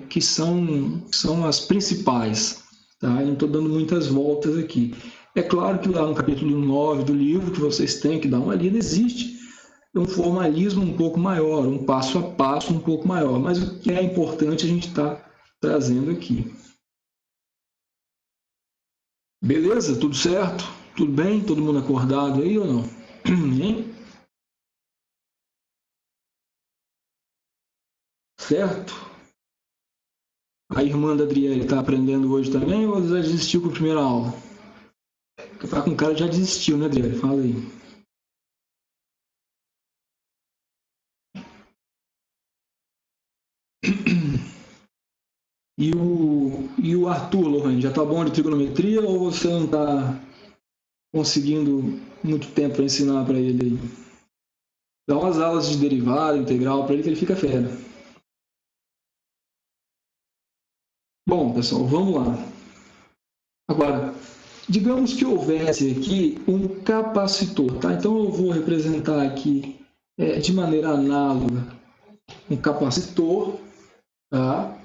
que são as principais. Tá? Eu não estou dando muitas voltas aqui. É claro que lá no capítulo 9 do livro, que vocês têm que dar uma lida, existe um formalismo um pouco maior, um passo a passo um pouco maior, mas o que é importante a gente está trazendo aqui. Beleza? Tudo certo? Tudo bem? Todo mundo acordado aí ou não? Hein? Certo? A irmã da Adriele está aprendendo hoje também ou já desistiu com a primeira aula? Porque tá com cara já desistiu, né, Adriele? Fala aí. E o Arthur, Lohane, já está bom de trigonometria ou você não está conseguindo muito tempo para ensinar para ele aí? Dá umas aulas de derivada, integral para ele que ele fica fera. Bom, pessoal, vamos lá. Agora, digamos que houvesse aqui um capacitor, tá? Então eu vou representar aqui de maneira análoga um capacitor, tá?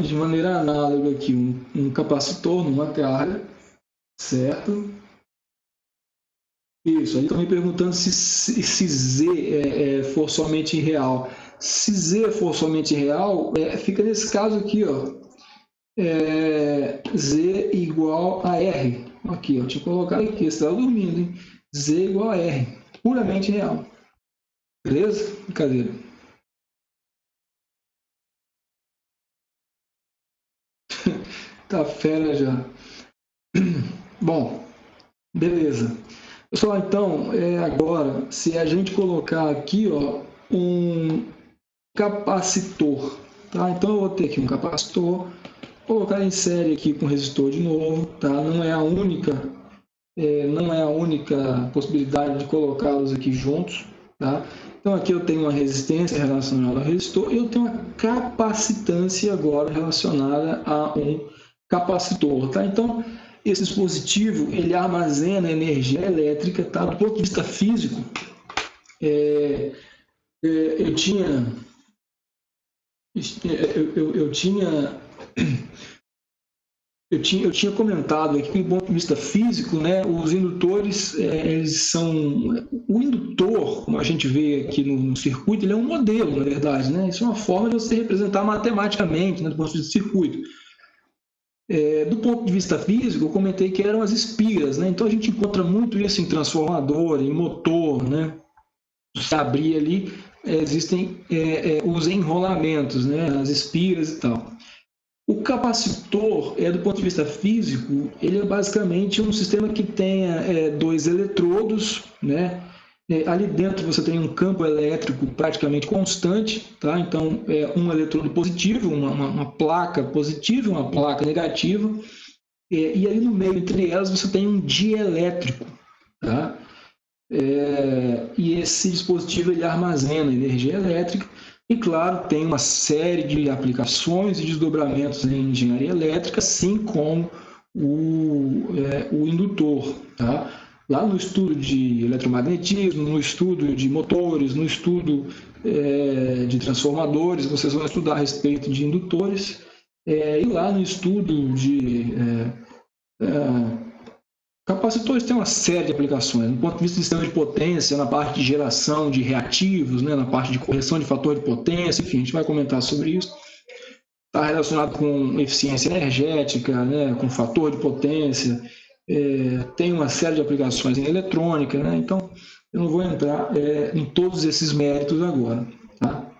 De maneira análoga aqui um capacitor numa carga, certo? Isso, aí estão me perguntando se Z for somente real. Se Z for somente real, fica nesse caso aqui, ó, Z igual a R. Aqui, ó, deixa eu colocar aqui, você estava dormindo, hein? Z igual a R, puramente real. Beleza? Brincadeira. Tá fera já. Bom, beleza. Pessoal, então, agora, se a gente colocar aqui, ó, um capacitor, tá? Então, eu vou ter aqui um capacitor, colocar em série aqui com resistor de novo, tá? Não é a única possibilidade de colocá-los aqui juntos, tá? Então, aqui eu tenho uma resistência relacionada ao resistor e eu tenho uma capacitância agora relacionada a um capacitor, tá? Então, esse dispositivo, ele armazena energia elétrica, tá? Do ponto de vista físico, eu tinha comentado aqui que, do ponto de vista físico, né, os indutores, eles são... O indutor, como a gente vê aqui no circuito, ele é um modelo, na verdade, né? Isso é uma forma de você representar matematicamente, né, do ponto de vista do circuito. Do ponto de vista físico, eu comentei que eram as espiras, né? Então a gente encontra muito isso em transformador, em motor, né? Se abrir ali, existem os enrolamentos, né? As espiras e tal. O capacitor, do ponto de vista físico, ele é basicamente um sistema que tenha dois eletrodos, né? Ali dentro você tem um campo elétrico praticamente constante, tá? Então, um eletrodo positivo, uma placa positiva e uma placa negativa, e ali no meio, entre elas, você tem um dielétrico, tá? E esse dispositivo ele armazena energia elétrica e, claro, tem uma série de aplicações e desdobramentos em engenharia elétrica, assim como o indutor, tá? Lá no estudo de eletromagnetismo, no estudo de motores, no estudo de transformadores, vocês vão estudar a respeito de indutores, e lá no estudo de capacitores tem uma série de aplicações, do ponto de vista do sistema de potência, na parte de geração de reativos, né, na parte de correção de fator de potência, enfim, a gente vai comentar sobre isso. Está relacionado com eficiência energética, né, com fator de potência, tem uma série de aplicações em eletrônica, né? Então eu não vou entrar em todos esses méritos agora, tá?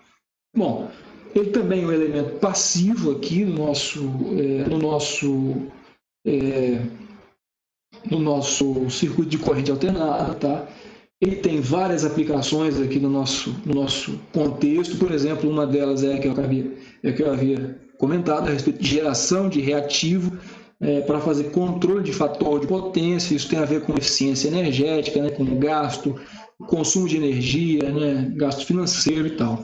Bom, ele também é um elemento passivo aqui no nosso circuito de corrente alternada, tá? Ele tem várias aplicações aqui no nosso contexto, por exemplo, uma delas é a que eu havia comentado a respeito de geração de reativo, para fazer controle de fator de potência. Isso tem a ver com eficiência energética, né, com gasto, consumo de energia, né, gasto financeiro e tal.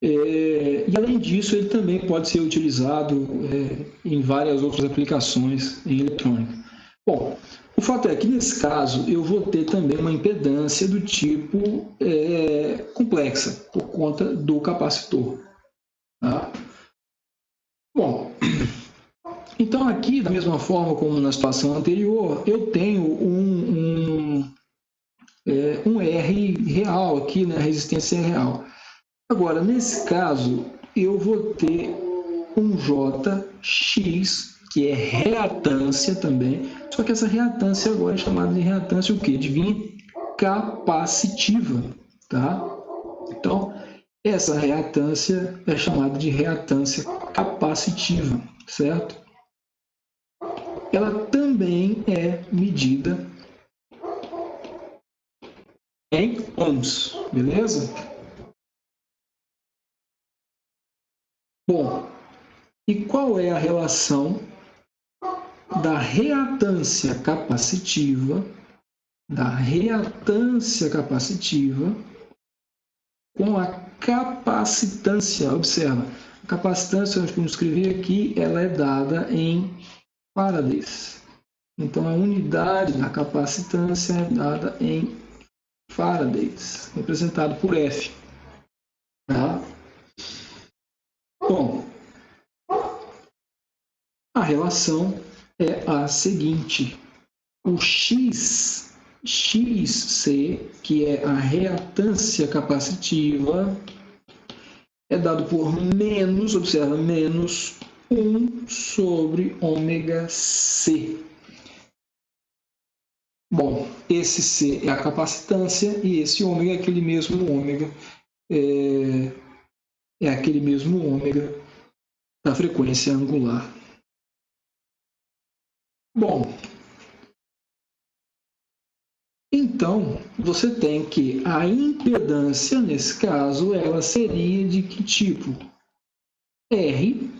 E além disso, ele também pode ser utilizado em várias outras aplicações em eletrônica. Bom, o fato é que nesse caso eu vou ter também uma impedância do tipo complexa, por conta do capacitor. Tá? Bom, então aqui, da mesma forma como na situação anterior, eu tenho um R real aqui, né, resistência real. Agora, nesse caso, eu vou ter um Jx, que é reatância também, só que essa reatância agora é chamada de reatância o quê? Adivinha? Capacitiva, tá? Então, essa reatância é chamada de reatância capacitiva, certo? Ela também é medida em ohms, beleza? E qual é a relação da reatância capacitiva, com a capacitância? Observa, a capacitância, eu escrevi aqui, ela é dada em Faradays. Então, a unidade da capacitância é dada em Faradays, representado por F. Tá? Bom, a relação é a seguinte: o XC, que é a reatância capacitiva, é dado por menos, observa, menos 1 sobre ômega C. Bom, esse C é a capacitância e esse ômega é aquele mesmo ômega, da frequência angular. Bom, então você tem que a impedância, nesse caso, ela seria de que tipo? R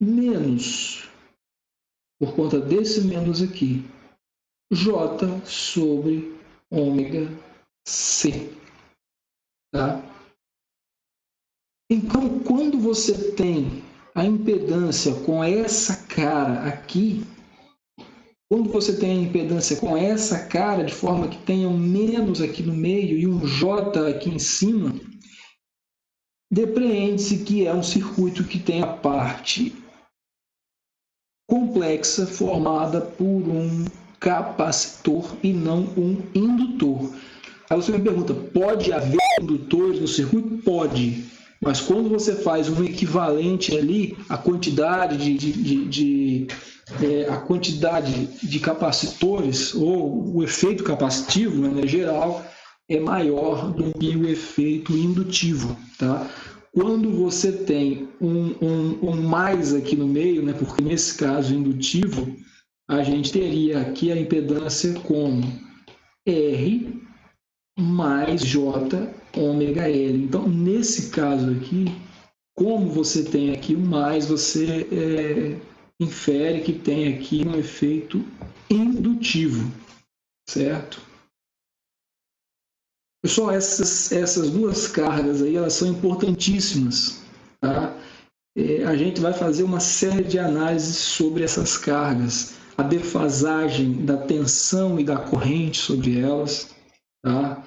menos, por conta desse menos aqui, J sobre ômega C. Tá? Então, quando você tem a impedância com essa cara aqui, de forma que tenha um menos aqui no meio e um J aqui em cima, depreende-se que é um circuito que tem a parte complexa formada por um capacitor e não um indutor. Aí você me pergunta, pode haver indutores no circuito? Pode, mas quando você faz um equivalente ali, a quantidade de capacitores, ou o efeito capacitivo, de maneira geral, é maior do que o efeito indutivo. Tá? Quando você tem um mais aqui no meio, né, porque nesse caso indutivo, a gente teria aqui a impedância como R mais J ômega L. Então, nesse caso aqui, como você tem aqui o mais, você infere que tem aqui um efeito indutivo, certo? Pessoal, essas duas cargas aí, elas são importantíssimas, tá? A gente vai fazer uma série de análises sobre essas cargas, a defasagem da tensão e da corrente sobre elas, tá?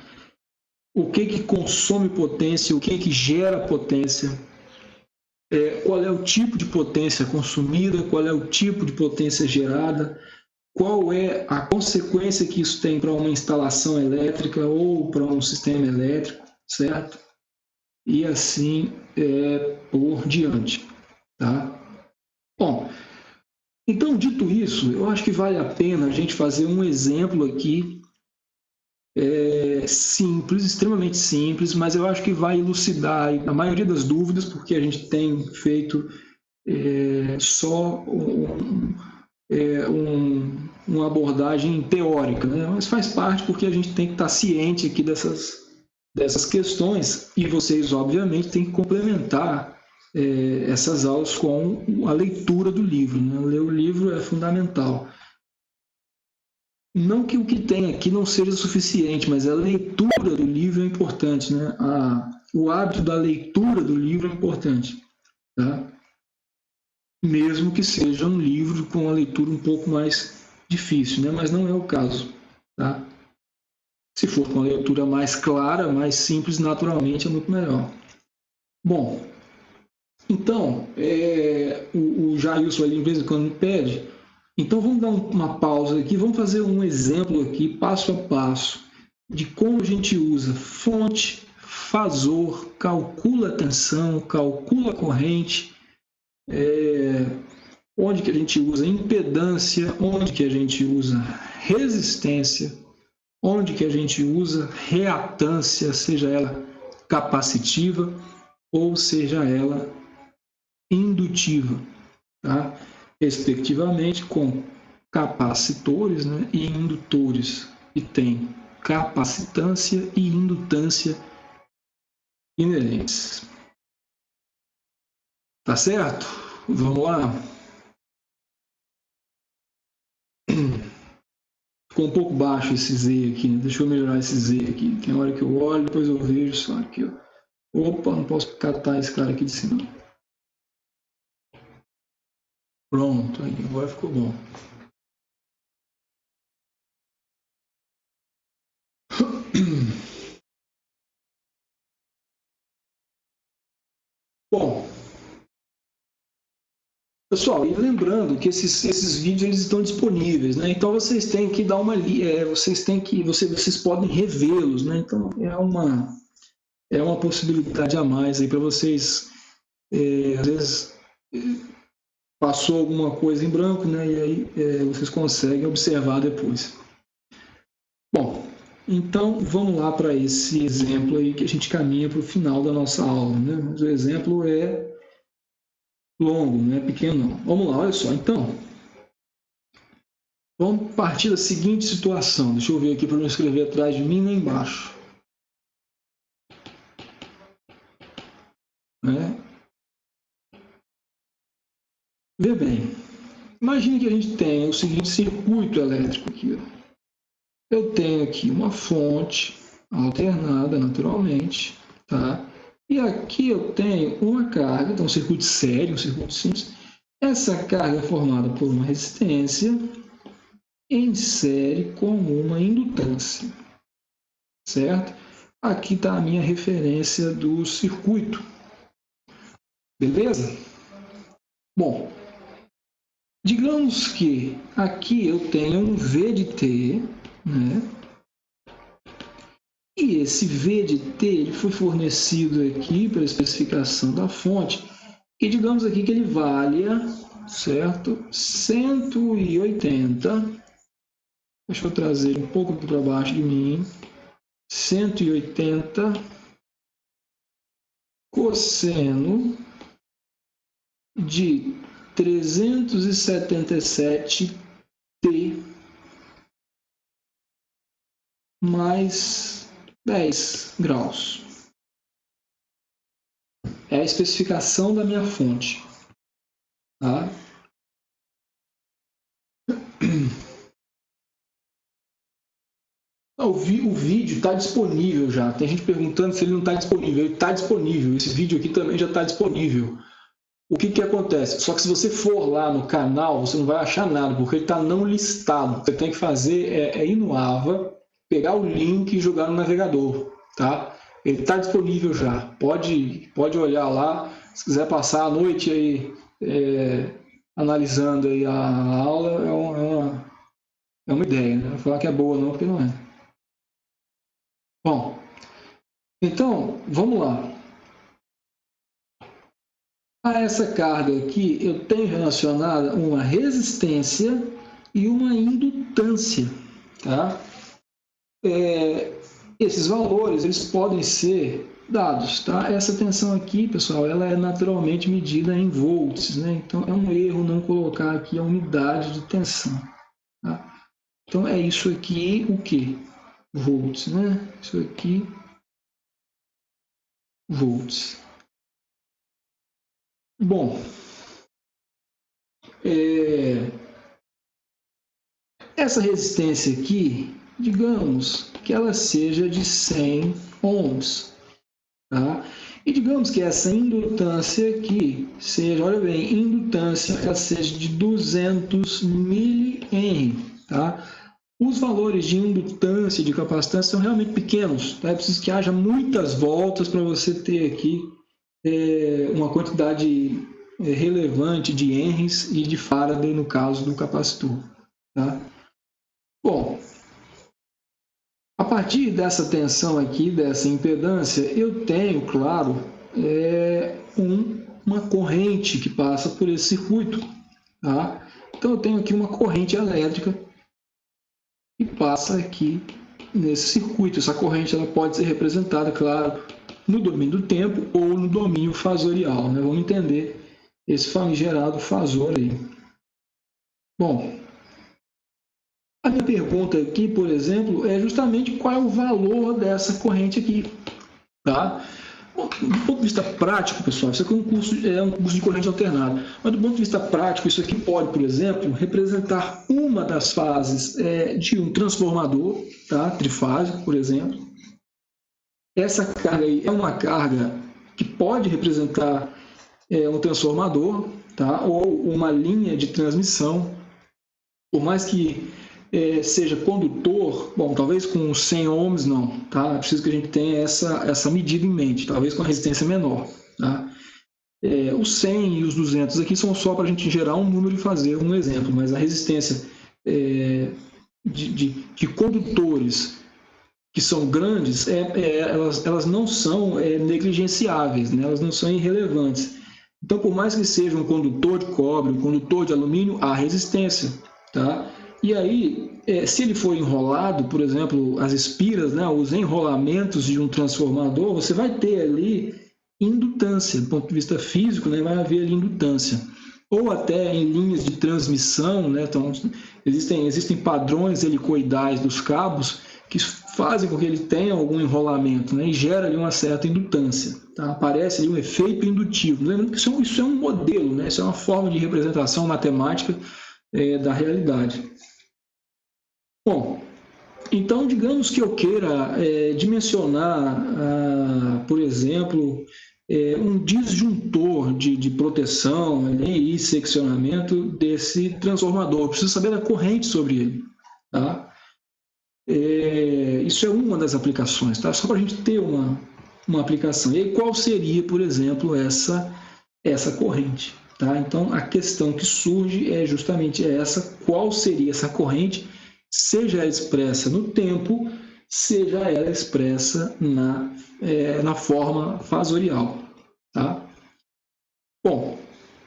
O que consome potência, o que gera potência, qual é o tipo de potência consumida, qual é o tipo de potência gerada, qual é a consequência que isso tem para uma instalação elétrica ou para um sistema elétrico, certo? E assim por diante, tá? Bom, então, dito isso, eu acho que vale a pena a gente fazer um exemplo aqui simples, extremamente simples, mas eu acho que vai elucidar a maioria das dúvidas, porque a gente tem feito só uma abordagem teórica, né? Mas faz parte porque a gente tem que estar ciente aqui dessas questões e vocês, obviamente, têm que complementar essas aulas com a leitura do livro, né? Ler o livro é fundamental. Não que o que tem aqui não seja suficiente, mas a leitura do livro é importante, né? O hábito da leitura do livro é importante, tá? Mesmo que seja um livro com uma leitura um pouco mais difícil, né? Mas não é o caso, tá? Se for com uma leitura mais clara, mais simples, naturalmente é muito melhor. Bom, então, o Jailson ali de vez em quando me pede, então vamos dar uma pausa aqui, vamos fazer um exemplo aqui, passo a passo, de como a gente usa fonte, fasor, calcula a tensão, calcula a corrente, onde que a gente usa impedância, onde que a gente usa resistência, onde que a gente usa reatância, seja ela capacitiva ou seja ela indutiva, tá? Respectivamente com capacitores, né, e indutores, que tem capacitância e indutância inerentes. Tá certo? Vamos lá. Ficou um pouco baixo esse Z aqui, né? Deixa eu melhorar esse Z aqui. Tem hora que eu olho, depois eu vejo só aqui, ó. Opa, não posso catar esse cara aqui de cima. Pronto, aí agora ficou bom. Bom, pessoal, e lembrando que esses vídeos eles estão disponíveis, né? Então vocês têm que dar uma vocês podem revê-los, né? Então é uma possibilidade a mais aí para vocês, às vezes passou alguma coisa em branco, né? E aí vocês conseguem observar depois. Bom, então vamos lá para esse exemplo aí que a gente caminha para o final da nossa aula, né? Mas o exemplo é longo, não é pequeno não. Vamos lá, olha só. Então, vamos partir da seguinte situação. Deixa eu ver aqui para não escrever atrás de mim nem embaixo. Né? Vê bem. Imagine que a gente tem o seguinte circuito elétrico aqui. Eu tenho aqui uma fonte alternada naturalmente, tá? E aqui eu tenho uma carga, então um circuito sério, um circuito simples. Essa carga é formada por uma resistência em série com uma indutância, certo? Aqui está a minha referência do circuito, beleza? Bom, digamos que aqui eu tenho um V de T, né? E esse V de T ele foi fornecido aqui pela especificação da fonte, e digamos aqui que ele valha, certo? 180, deixa eu trazer um pouco para baixo de mim, 180 cosseno de 377 T mais 10 graus. É a especificação da minha fonte. Tá? O vídeo está disponível já. Tem gente perguntando se ele não está disponível. Ele está disponível. Esse vídeo aqui também já está disponível. O que acontece? Só que se você for lá no canal, você não vai achar nada, porque ele está não listado. Você tem que fazer ir no AVA, pegar o link e jogar no navegador. Tá? Ele está disponível já. Pode olhar lá. Se quiser passar a noite aí analisando aí a aula, é uma ideia. Né? Não vou falar que é boa não, porque não é. Bom, então, vamos lá. A essa carga aqui, eu tenho relacionada uma resistência e uma indutância. Tá? Esses valores eles podem ser dados. Tá? Essa tensão aqui, pessoal, ela é naturalmente medida em volts. Né? Então, é um erro não colocar aqui a unidade de tensão. Tá? Então, é isso aqui, o quê? Volts. Né? Isso aqui, volts. Bom, essa resistência aqui, digamos que ela seja de 100 ohms, tá? E digamos que essa indutância aqui seja, olha bem, indutância ela seja de 200 mH, tá? Os valores de indutância e de capacitância são realmente pequenos, tá? É preciso que haja muitas voltas para você ter aqui uma quantidade relevante de henries e de Faraday no caso do capacitor. Tá? Bom, a partir dessa tensão aqui, dessa impedância, eu tenho, claro, uma corrente que passa por esse circuito. Tá? Então eu tenho aqui uma corrente elétrica que passa aqui nesse circuito. Essa corrente ela pode ser representada, claro, no domínio do tempo ou no domínio fasorial. Né? Vamos entender esse famigerado fasor aí. Bom, a minha pergunta aqui, por exemplo, é justamente qual é o valor dessa corrente aqui. Tá? Do ponto de vista prático, pessoal, isso aqui é um curso de corrente alternada. Mas do ponto de vista prático, isso aqui pode, por exemplo, representar uma das fases de um transformador, tá? Trifásico, por exemplo. Essa carga aí é uma carga que pode representar um transformador, tá? Ou uma linha de transmissão. Por mais que seja condutor, bom, talvez com 100 ohms não, tá? É preciso que a gente tenha essa medida em mente, talvez com a resistência menor, tá? Os 100 e os 200 aqui são só para a gente gerar um número e fazer um exemplo, mas a resistência de condutores que são grandes, elas não são negligenciáveis, né? Elas não são irrelevantes. Então, por mais que seja um condutor de cobre, um condutor de alumínio, há resistência, tá? E aí, se ele for enrolado, por exemplo, as espiras, né, os enrolamentos de um transformador, você vai ter ali indutância, do ponto de vista físico, né, vai haver ali indutância. Ou até em linhas de transmissão, né, então, existem padrões helicoidais dos cabos que fazem com que ele tenha algum enrolamento, né, e gera ali uma certa indutância. Tá? Aparece ali um efeito indutivo. Lembrando que isso é um modelo, né, isso é uma forma de representação matemática da realidade. Bom, então digamos que eu queira dimensionar, por exemplo, um disjuntor de proteção e seccionamento desse transformador. Eu preciso saber da corrente sobre ele. Tá? Isso é uma das aplicações, tá? Só para a gente ter uma aplicação. E aí, qual seria, por exemplo, essa corrente? Tá? Então, a questão que surge é justamente essa: qual seria essa corrente, seja ela expressa no tempo, seja ela expressa na forma fasorial. Tá? Bom,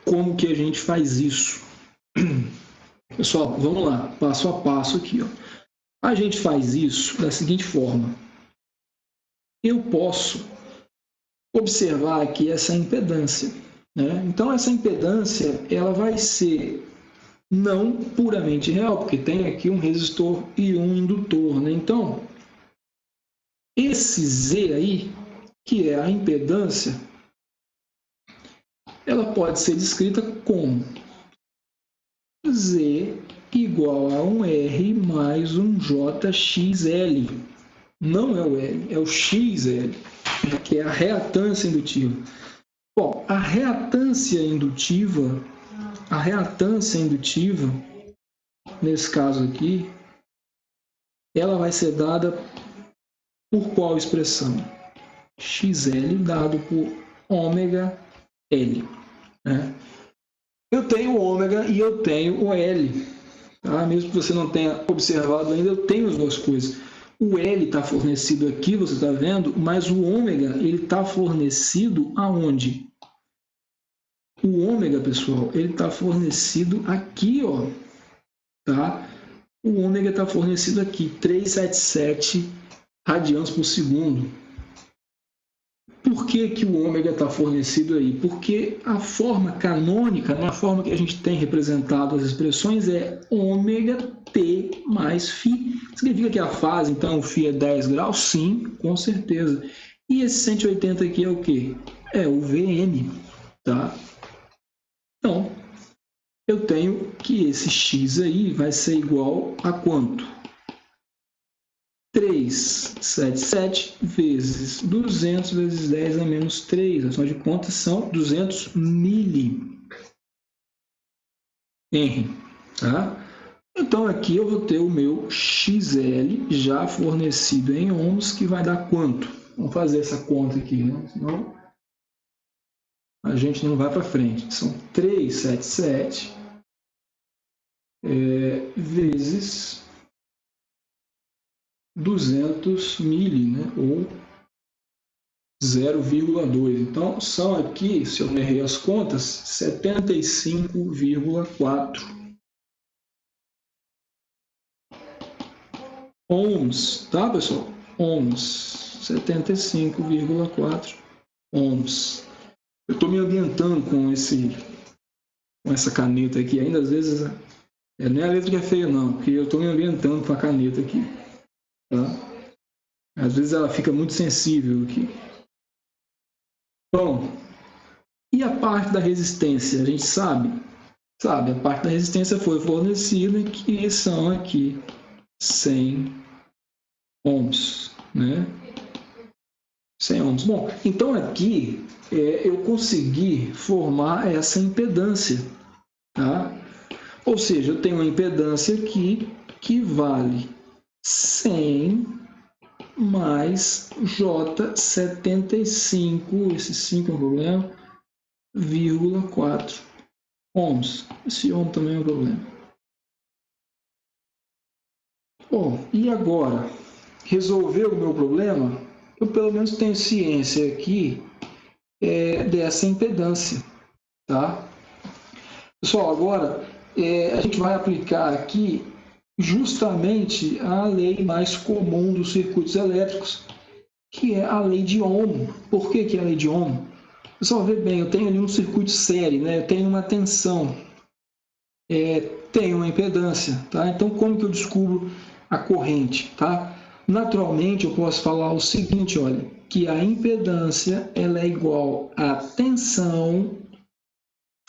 como que a gente faz isso? Pessoal, vamos lá, passo a passo aqui. Ó. A gente faz isso da seguinte forma. Eu posso observar aqui essa impedância. Né? Então, essa impedância ela vai ser não puramente real, porque tem aqui um resistor e um indutor. Né? Então, esse Z aí, que é a impedância, ela pode ser descrita como Z igual a um R mais um JXL. Não é o L, é o XL, que é a reatância indutiva. Bom, a reatância indutiva, nesse caso aqui, ela vai ser dada por qual expressão? XL dado por ômega L. Né? Eu tenho o ômega e eu tenho o L. Tá? Mesmo que você não tenha observado ainda, eu tenho as duas coisas. O L está fornecido aqui, você está vendo, mas o ômega está fornecido aonde? O ômega, pessoal, ele está fornecido aqui, ó, tá? O ômega está fornecido aqui, 377 radianos por segundo. Por que o ômega está fornecido aí? Porque a forma canônica, né, a forma que a gente tem representado as expressões é ômega T mais φ. Significa que a fase, então, o φ é 10 graus? Sim, com certeza. E esse 180 aqui é o quê? É o Vn, tá? Então, eu tenho que esse x aí vai ser igual a quanto? 377 vezes 200 vezes 10 a menos 3. Afinal de contas, são 200 mili. Tá? Então, aqui eu vou ter o meu XL já fornecido em ohms, que vai dar quanto? Vamos fazer essa conta aqui, né? Senão a gente não vai para frente. São 377 vezes 200 mili, né? Ou 0,2. Então, são aqui, se eu não errei as contas, 75,4 ohms, tá, pessoal? Ohms, 75,4 ohms. Eu estou me ambientando com essa caneta aqui. Ainda às vezes, não é a letra que é feia, não, porque eu estou me ambientando com a caneta aqui. Tá? Às vezes ela fica muito sensível aqui. Bom, e a parte da resistência? A gente sabe? Sabe, a parte da resistência foi fornecida, que são aqui 100 ohms, né? 100 ohms. Bom, então aqui eu consegui formar essa impedância, tá? Ou seja, eu tenho uma impedância aqui que vale 100 mais J75, esse 5 é um problema, 0,4 ohms. Esse ohm também é um problema. Bom, e agora? Resolver o meu problema? Eu pelo menos tenho ciência aqui dessa impedância, tá? Pessoal, agora a gente vai aplicar aqui justamente a lei mais comum dos circuitos elétricos, que é a lei de Ohm. Por que é a lei de Ohm? Pessoal, vê bem, eu tenho ali um circuito série, né? Eu tenho uma tensão, tenho uma impedância, tá? Então, como que eu descubro a corrente, tá? Naturalmente, eu posso falar o seguinte, olha, que a impedância ela é igual à tensão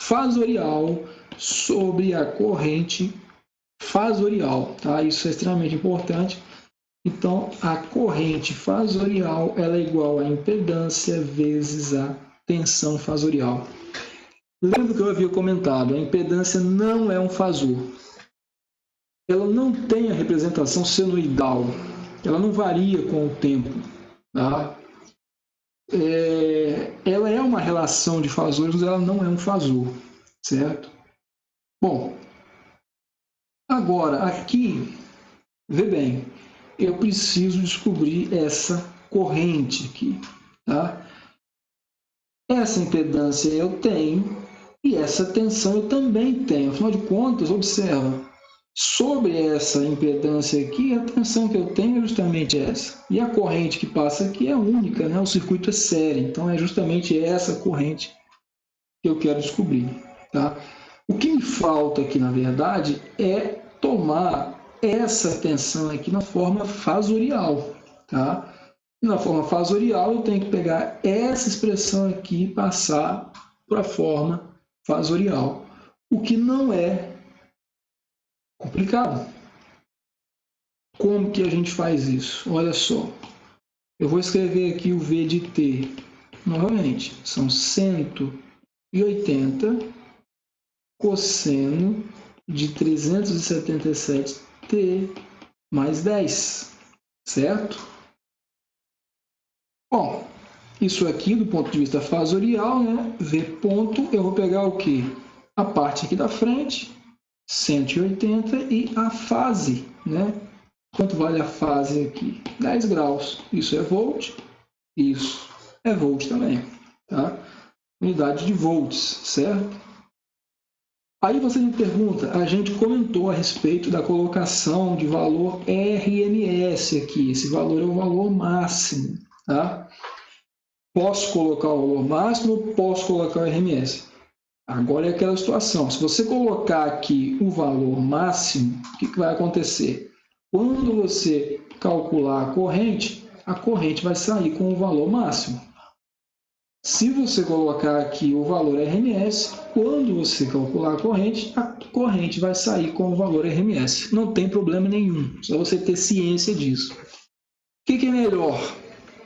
fasorial sobre a corrente fasorial, tá? Isso é extremamente importante. Então, a corrente fasorial ela é igual à impedância vezes a tensão fasorial. Lembra que eu havia comentado, a impedância não é um fasor. Ela não tem a representação senoidal, ela não varia com o tempo, tá? Ela é uma relação de fasores, mas ela não é um fasor, certo? Bom, agora aqui, vê bem, eu preciso descobrir essa corrente aqui, tá? Essa impedância eu tenho e essa tensão eu também tenho. Afinal de contas, observa, sobre essa impedância aqui, a tensão que eu tenho é justamente essa. E a corrente que passa aqui é única, né? O circuito é série, então é justamente essa corrente que eu quero descobrir, tá? O que me falta aqui, na verdade, é tomar essa tensão aqui na forma fasorial, tá? Na forma fasorial, eu tenho que pegar essa expressão aqui e passar para a forma fasorial, o que não é complicado. Como que a gente faz isso? Olha só, eu vou escrever aqui o V de T novamente, são 180 cosseno de 377t mais 10, certo? Bom, isso aqui do ponto de vista fasorial, né? V ponto, eu vou pegar o quê? A parte aqui da frente, 180, e a fase, né? Quanto vale a fase aqui? 10 graus. Isso é volt, isso é volt também, tá? Unidade de volts, certo? Aí você me pergunta, a gente comentou a respeito da colocação de valor RMS aqui. Esse valor é o valor máximo, tá? Posso colocar o valor máximo, posso colocar o RMS. Agora é aquela situação, se você colocar aqui o valor máximo, o que vai acontecer? Quando você calcular a corrente vai sair com o valor máximo. Se você colocar aqui o valor RMS, quando você calcular a corrente vai sair com o valor RMS. Não tem problema nenhum, só você ter ciência disso. O que é melhor?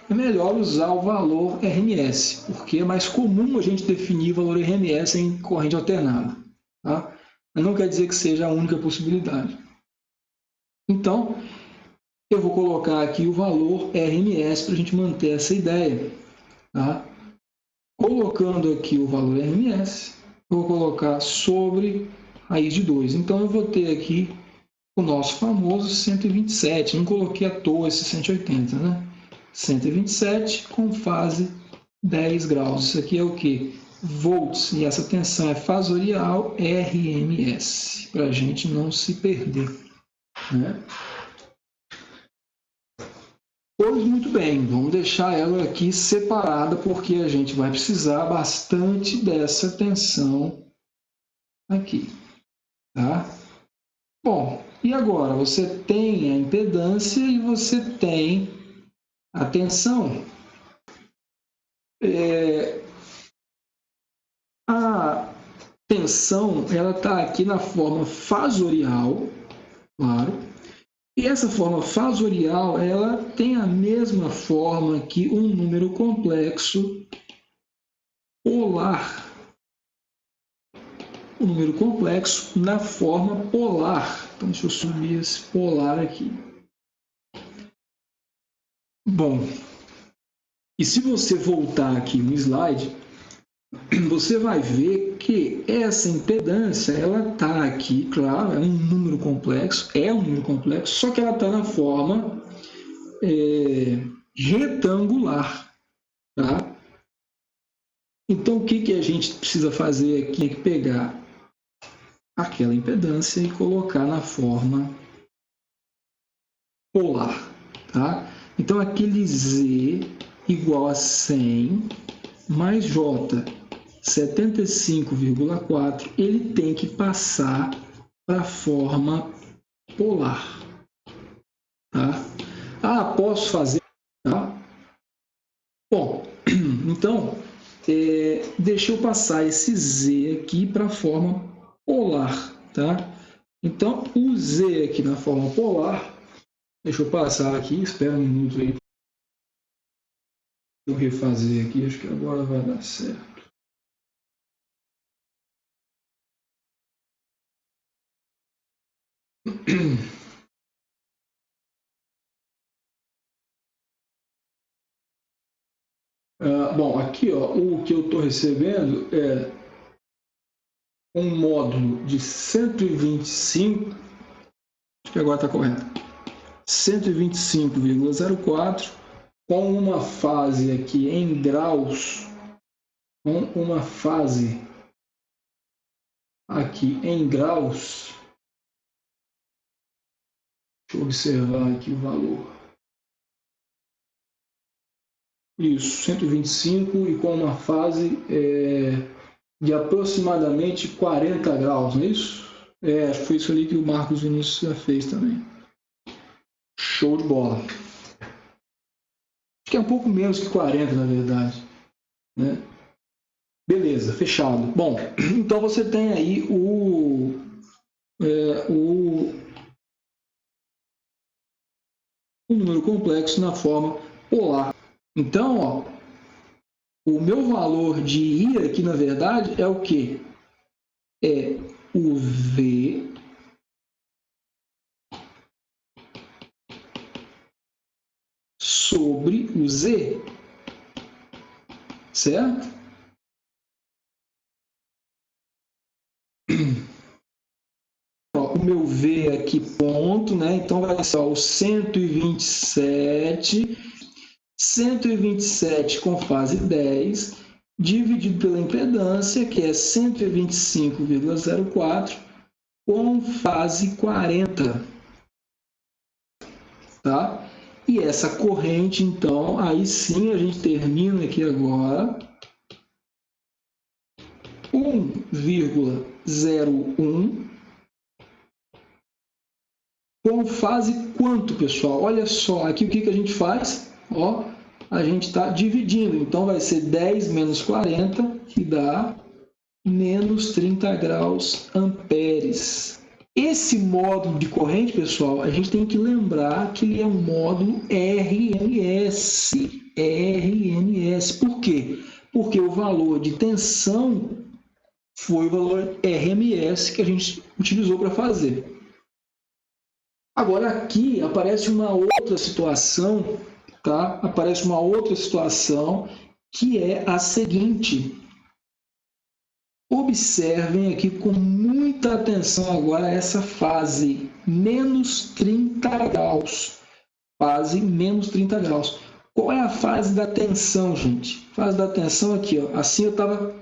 É melhor usar o valor RMS, porque é mais comum a gente definir o valor RMS em corrente alternada, tá? Mas não quer dizer que seja a única possibilidade. Então, eu vou colocar aqui o valor RMS para a gente manter essa ideia, tá? Colocando aqui o valor RMS, eu vou colocar sobre raiz de 2. Então, eu vou ter aqui o nosso famoso 127. Não coloquei à toa esse 180, né? 127 com fase 10 graus. Isso aqui é o que? Volts. E essa tensão é fasorial RMS, para a gente não se perder, né? Pois muito bem, vamos deixar ela aqui separada, porque a gente vai precisar bastante dessa tensão aqui, tá? Bom, e agora? Você tem a impedância e você tem a tensão. A tensão, ela está aqui na forma fasorial, claro, e essa forma fasorial, ela tem a mesma forma que um número complexo polar. O número complexo na forma polar. Então, deixa eu sumir esse polar aqui. Bom, e se você voltar aqui no slide, você vai ver que essa impedância, ela está aqui, claro, é um número complexo, só que ela está na forma retangular, tá? Então, o que a gente precisa fazer aqui é pegar aquela impedância e colocar na forma polar, tá? Então, aquele Z igual a 100 mais J 75,4, ele tem que passar para a forma polar, tá? Ah, posso fazer, tá? Bom, então, deixa eu passar esse Z aqui para a forma polar, tá? Então, o Z aqui na forma polar, deixa eu passar aqui, espera um minuto aí. Vou refazer aqui, acho que agora vai dar certo. Bom, aqui ó, o que eu estou recebendo é um módulo de 125, acho que agora está correto, 125,04, com uma fase aqui em graus, com uma fase aqui em graus. Deixa eu observar aqui o valor. Isso, 125 e com uma fase de aproximadamente 40 graus, não é isso? Acho que foi isso ali que o Marcos Vinícius já fez também. Show de bola. Acho que é um pouco menos que 40, na verdade, né? Beleza, fechado. Bom, então você tem aí o número complexo na forma polar. Então, ó, o meu valor de I aqui, na verdade, é o quê? É o V sobre o Z, certo? Ó, o meu V aqui, ponto, né? Então vai ser o 127 com fase 10, dividido pela impedância, que é 125,04, com fase 40. Tá? E essa corrente, então, aí sim a gente termina aqui agora 1,01 com fase quanto, pessoal? Olha só, aqui o que a gente faz? Ó, a gente está dividindo, então vai ser 10 menos 40, que dá menos 30 graus amperes. Esse módulo de corrente, pessoal, a gente tem que lembrar que ele é um módulo RMS. RMS. Por quê? Porque o valor de tensão foi o valor RMS que a gente utilizou para fazer. Agora aqui aparece uma outra situação, tá? Aparece uma outra situação que é a seguinte. Observem aqui com muita atenção agora essa fase, menos 30 graus. Fase menos 30 graus. Qual é a fase da tensão, gente? Fase da tensão aqui, ó. Assim eu estava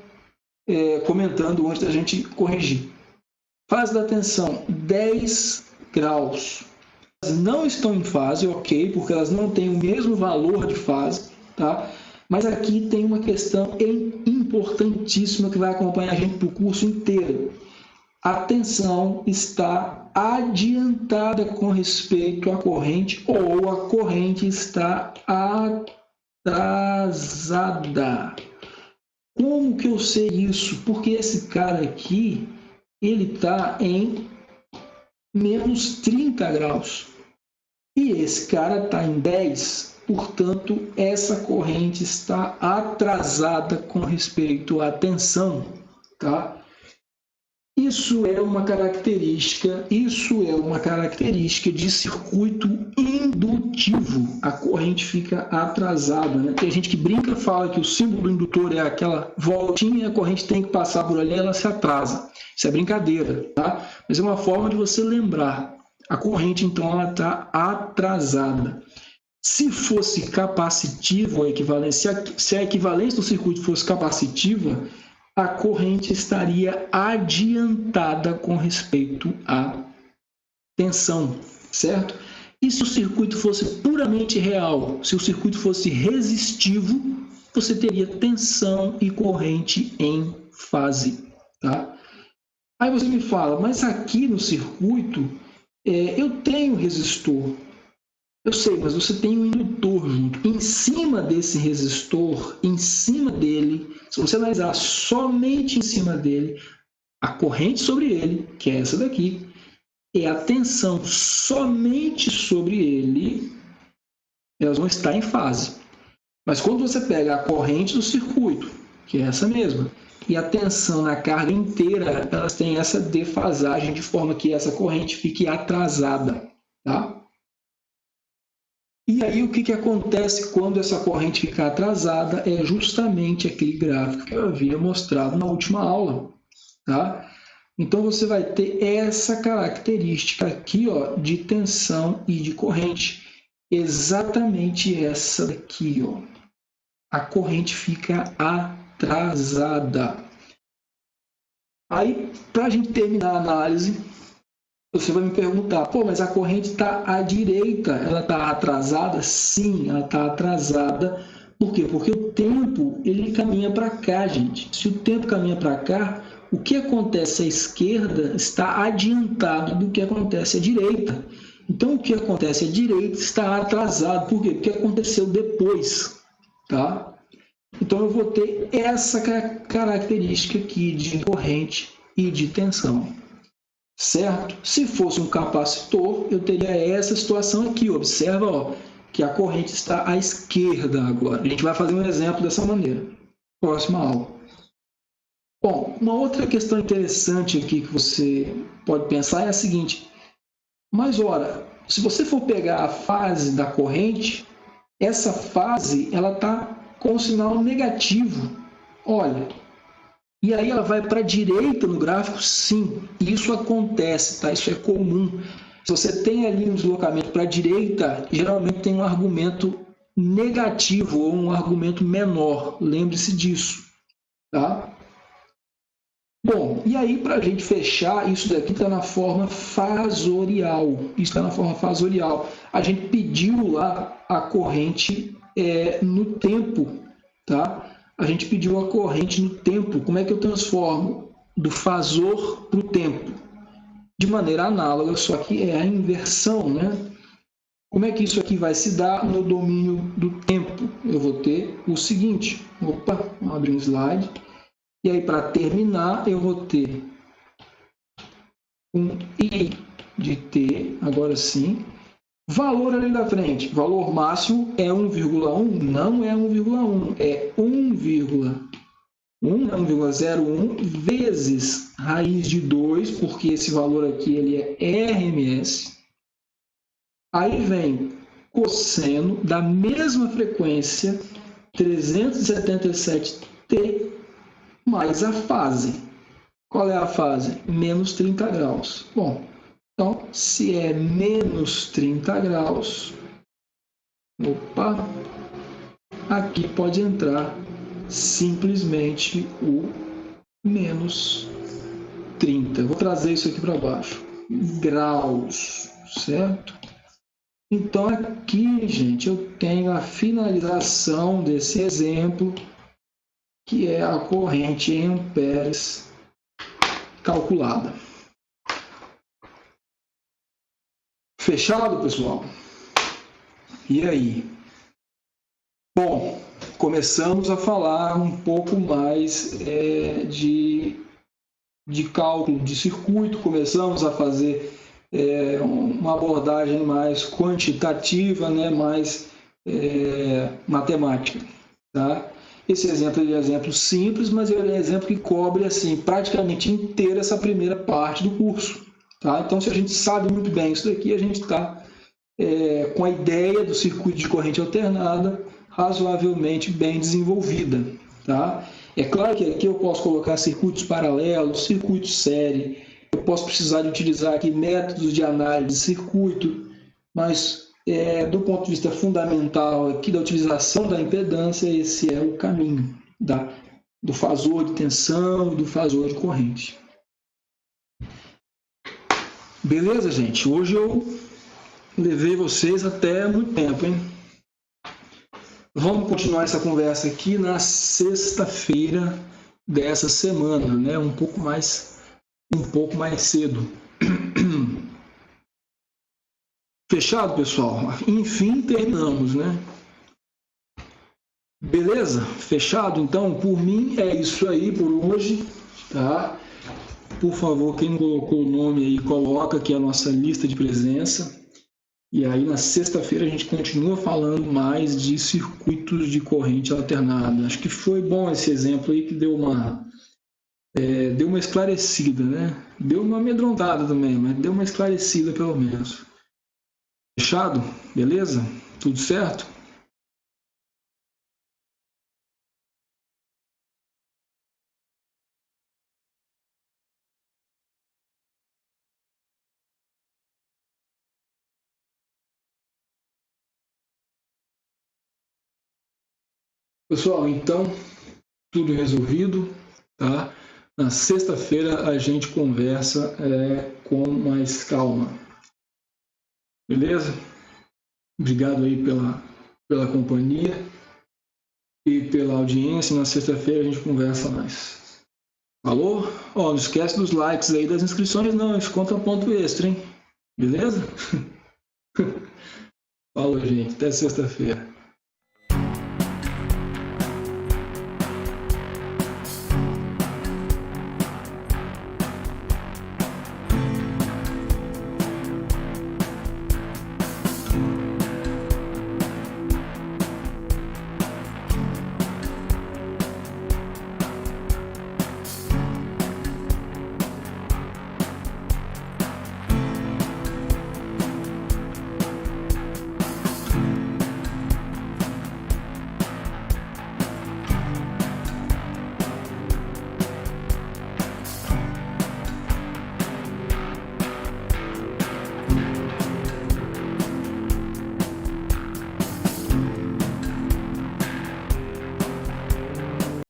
comentando antes da gente corrigir. Fase da tensão, 10 graus. Elas não estão em fase, ok, porque elas não têm o mesmo valor de fase, tá? Mas aqui tem uma questão importantíssima que vai acompanhar a gente para o curso inteiro. A tensão está adiantada com respeito à corrente ou a corrente está atrasada. Como que eu sei isso? Porque esse cara aqui, ele está em menos 30 graus. E esse cara está em 10, portanto, essa corrente está atrasada com respeito à tensão, tá? Isso é uma característica de circuito indutivo. A corrente fica atrasada, né? Tem gente que brinca e fala que o símbolo do indutor é aquela voltinha e a corrente tem que passar por ali e ela se atrasa. Isso é brincadeira, tá? Mas é uma forma de você lembrar. A corrente, então, ela está atrasada. Se fosse capacitiva a equivalência, se a equivalência do circuito fosse capacitiva, a corrente estaria adiantada com respeito à tensão, certo? E se o circuito fosse puramente real, se o circuito fosse resistivo, você teria tensão e corrente em fase, tá? Aí você me fala, mas aqui no circuito eu tenho resistor. Eu sei, mas você tem um indutor junto. Em cima desse resistor, em cima dele, se você analisar somente em cima dele, a corrente sobre ele, que é essa daqui, e a tensão somente sobre ele, elas vão estar em fase. Mas quando você pega a corrente do circuito, que é essa mesma, e a tensão na carga inteira, elas têm essa defasagem de forma que essa corrente fique atrasada, tá? E aí o que acontece quando essa corrente fica atrasada é justamente aquele gráfico que eu havia mostrado na última aula, tá? Então você vai ter essa característica aqui, ó, de tensão e de corrente. Exatamente essa daqui, ó. A corrente fica atrasada. Aí, para a gente terminar a análise, você vai me perguntar, pô, mas a corrente está à direita, ela está atrasada? Sim, ela está atrasada. Por quê? Porque o tempo ele caminha para cá, gente. Se o tempo caminha para cá, o que acontece à esquerda está adiantado do que acontece à direita. Então, o que acontece à direita está atrasado. Por quê? Porque aconteceu depois, tá? Então, eu vou ter essa característica aqui de corrente e de tensão. Certo? Se fosse um capacitor, eu teria essa situação aqui. Observa, ó, que a corrente está à esquerda agora. A gente vai fazer um exemplo dessa maneira. Próxima aula. Bom, uma outra questão interessante aqui que você pode pensar é a seguinte. Mas, ora, se você for pegar a fase da corrente, essa fase ela está com o sinal negativo. Olha. E aí ela vai para a direita no gráfico? Sim, isso acontece, tá? Isso é comum. Se você tem ali um deslocamento para a direita, geralmente tem um argumento negativo ou um argumento menor. Lembre-se disso, tá? Bom, e aí para a gente fechar, isso daqui está na forma fasorial. Isso está na forma fasorial. A gente pediu lá a corrente no tempo, tá? A gente pediu a corrente no tempo. Como é que eu transformo do fasor para o tempo? De maneira análoga, só que é a inversão, né? Como é que isso aqui vai se dar no domínio do tempo? Eu vou ter o seguinte. Opa, vamos abrir um slide. E aí, para terminar, eu vou ter um I de T, agora sim. Valor ali da frente, valor máximo é 1,1? Não é 1,1, é 1,01 vezes raiz de 2, porque esse valor aqui ele é RMS. Aí vem cosseno da mesma frequência, 377T, mais a fase. Qual é a fase? Menos 30 graus. Bom, então, se é menos 30 graus, aqui pode entrar simplesmente o menos 30. Vou trazer isso aqui para baixo. Graus, certo? Então, aqui, gente, eu tenho a finalização desse exemplo, que é a corrente em amperes calculada. Fechado, pessoal? E aí? Bom, começamos a falar um pouco mais de cálculo de circuito, começamos a fazer uma abordagem mais quantitativa, né, mais matemática. Tá? Esse exemplo é um exemplo simples, mas ele é um exemplo que cobre assim, praticamente inteira essa primeira parte do curso. Tá? Então, se a gente sabe muito bem isso daqui, a gente está com a ideia do circuito de corrente alternada razoavelmente bem desenvolvida. Tá? É claro que aqui eu posso colocar circuitos paralelos, circuitos série, eu posso precisar de utilizar aqui métodos de análise de circuito, mas do ponto de vista fundamental aqui da utilização da impedância, esse é o caminho do fasor de tensão e do fasor de corrente. Beleza, gente? Hoje eu levei vocês até muito tempo, hein? Vamos continuar essa conversa aqui na sexta-feira dessa semana, né? Um pouco mais cedo. Fechado, pessoal? Enfim, terminamos, né? Beleza? Fechado? Então, por mim, é isso aí por hoje, tá? Por favor, quem não colocou o nome aí, coloca aqui a nossa lista de presença. E aí, na sexta-feira, a gente continua falando mais de circuitos de corrente alternada. Acho que foi bom esse exemplo aí, que deu uma esclarecida, né? Deu uma amedrontada também, mas deu uma esclarecida pelo menos. Fechado? Beleza? Tudo certo? Pessoal, então, tudo resolvido, tá? Na sexta-feira a gente conversa com mais calma. Beleza? Obrigado aí pela companhia e pela audiência. Na sexta-feira a gente conversa mais. Falou? Ó, não esquece dos likes aí, das inscrições não, isso conta ponto extra, hein? Beleza? Falou, gente. Até sexta-feira.